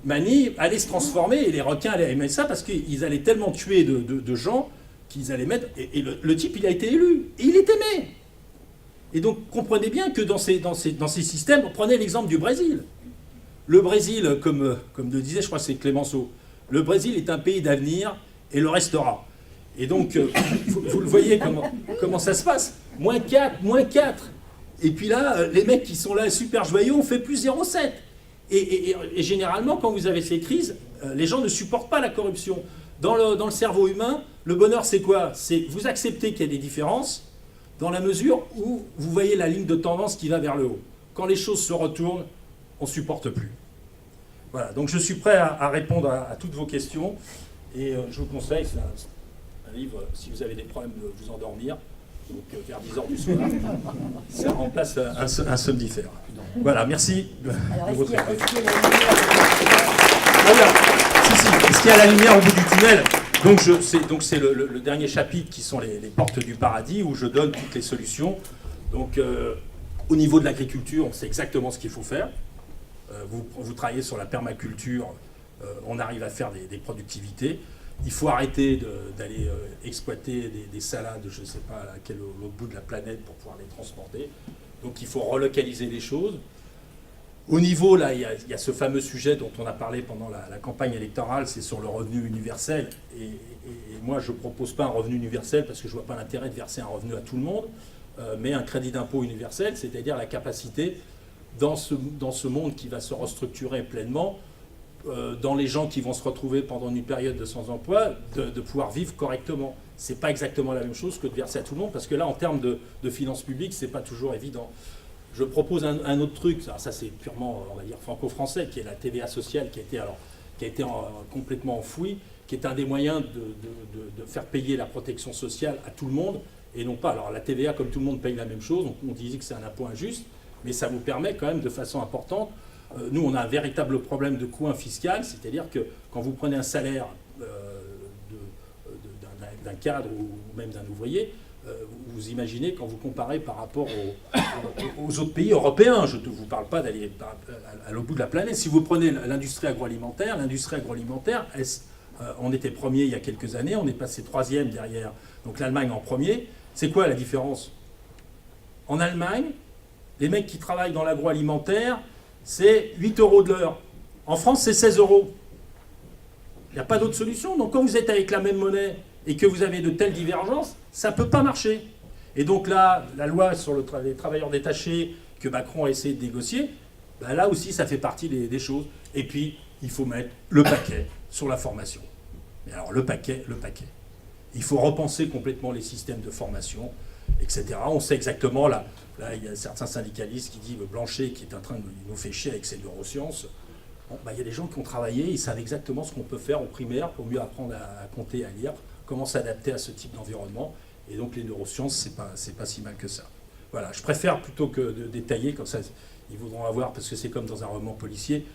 Manille allait se transformer, et les requins allaient aimer ça, parce qu'ils allaient tellement tuer de gens qu'ils allaient mettre... Et le type, il a été élu, et il est aimé. Et donc, comprenez bien que dans ces systèmes, prenez l'exemple du Brésil. Le Brésil, comme le disait, je crois que c'est Clémenceau, le Brésil est un pays d'avenir et le restera. Et donc, vous le voyez comment ça se passe. -4. Et puis là, les mecs qui sont là super joyeux, on fait plus 0,7. Et généralement, quand vous avez ces crises, les gens ne supportent pas la corruption. Dans le cerveau humain, le bonheur, c'est quoi? C'est vous acceptez qu'il y a des différences, dans la mesure où vous voyez la ligne de tendance qui va vers le haut. Quand les choses se retournent, on ne supporte plus. Voilà, donc je suis prêt à répondre à toutes vos questions, et je vous conseille, c'est un livre, si vous avez des problèmes de vous endormir, donc vers 10 h du soir, ça remplace un somnifère. Voilà, merci de votre écoute. Est-ce qu'il y a la lumière au bout du tunnel? Donc c'est le dernier chapitre qui sont les portes du paradis, où je donne toutes les solutions. Donc au niveau de l'agriculture, on sait exactement ce qu'il faut faire. Vous travaillez sur la permaculture, on arrive à faire des productivités. Il faut arrêter d'aller exploiter des salades, je ne sais pas à l'autre bout de la planète, pour pouvoir les transporter. Donc il faut relocaliser les choses. Au niveau, là, il y a ce fameux sujet dont on a parlé pendant la campagne électorale, c'est sur le revenu universel. Et moi, je ne propose pas un revenu universel parce que je ne vois pas l'intérêt de verser un revenu à tout le monde, mais un crédit d'impôt universel, c'est-à-dire la capacité dans ce monde qui va se restructurer pleinement, dans les gens qui vont se retrouver pendant une période de sans emploi, de pouvoir vivre correctement. Ce n'est pas exactement la même chose que de verser à tout le monde, parce que là, en termes de finances publiques, ce n'est pas toujours évident. Je propose un autre truc, alors ça c'est purement, on va dire, franco-français, qui est la TVA sociale, qui a été complètement enfouie, qui est un des moyens de faire payer la protection sociale à tout le monde, et non pas. Alors la TVA, comme tout le monde paye la même chose, on disait que c'est un impôt injuste, mais ça vous permet quand même de façon importante. Nous, on a un véritable problème de coût fiscal, c'est-à-dire que quand vous prenez un salaire d'un cadre ou même d'un ouvrier, vous imaginez quand vous comparez par rapport aux autres pays européens, je ne vous parle pas d'aller à l'autre bout de la planète. Si vous prenez l'industrie agroalimentaire, on était premier il y a quelques années, on est passé troisième derrière donc l'Allemagne en premier. C'est quoi la différence? En Allemagne, les mecs qui travaillent dans l'agroalimentaire, c'est 8 € de l'heure. En France, c'est 16 €. Il n'y a pas d'autre solution. Donc quand vous êtes avec la même monnaie et que vous avez de telles divergences, ça ne peut pas marcher. Et donc là, la loi sur les travailleurs détachés que Macron a essayé de négocier, ben là aussi, ça fait partie des choses. Et puis, il faut mettre le paquet sur la formation. Mais alors, le paquet. Il faut repenser complètement les systèmes de formation, etc. On sait exactement, là il y a certains syndicalistes qui disent Blanchet qui est en train de nous faire chier avec ses neurosciences. Bon, ben, il y a des gens qui ont travaillé, ils savent exactement ce qu'on peut faire au primaire pour mieux apprendre à compter, à lire, comment s'adapter à ce type d'environnement. Et donc les neurosciences, c'est pas si mal que ça. Voilà, je préfère plutôt que de détailler, comme ça ils voudront avoir, parce que c'est comme dans un roman policier,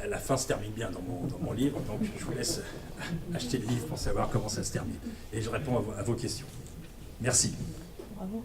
la fin se termine bien dans mon livre, donc je vous laisse acheter le livre pour savoir comment ça se termine. Et je réponds à vos questions. Merci. Bravo.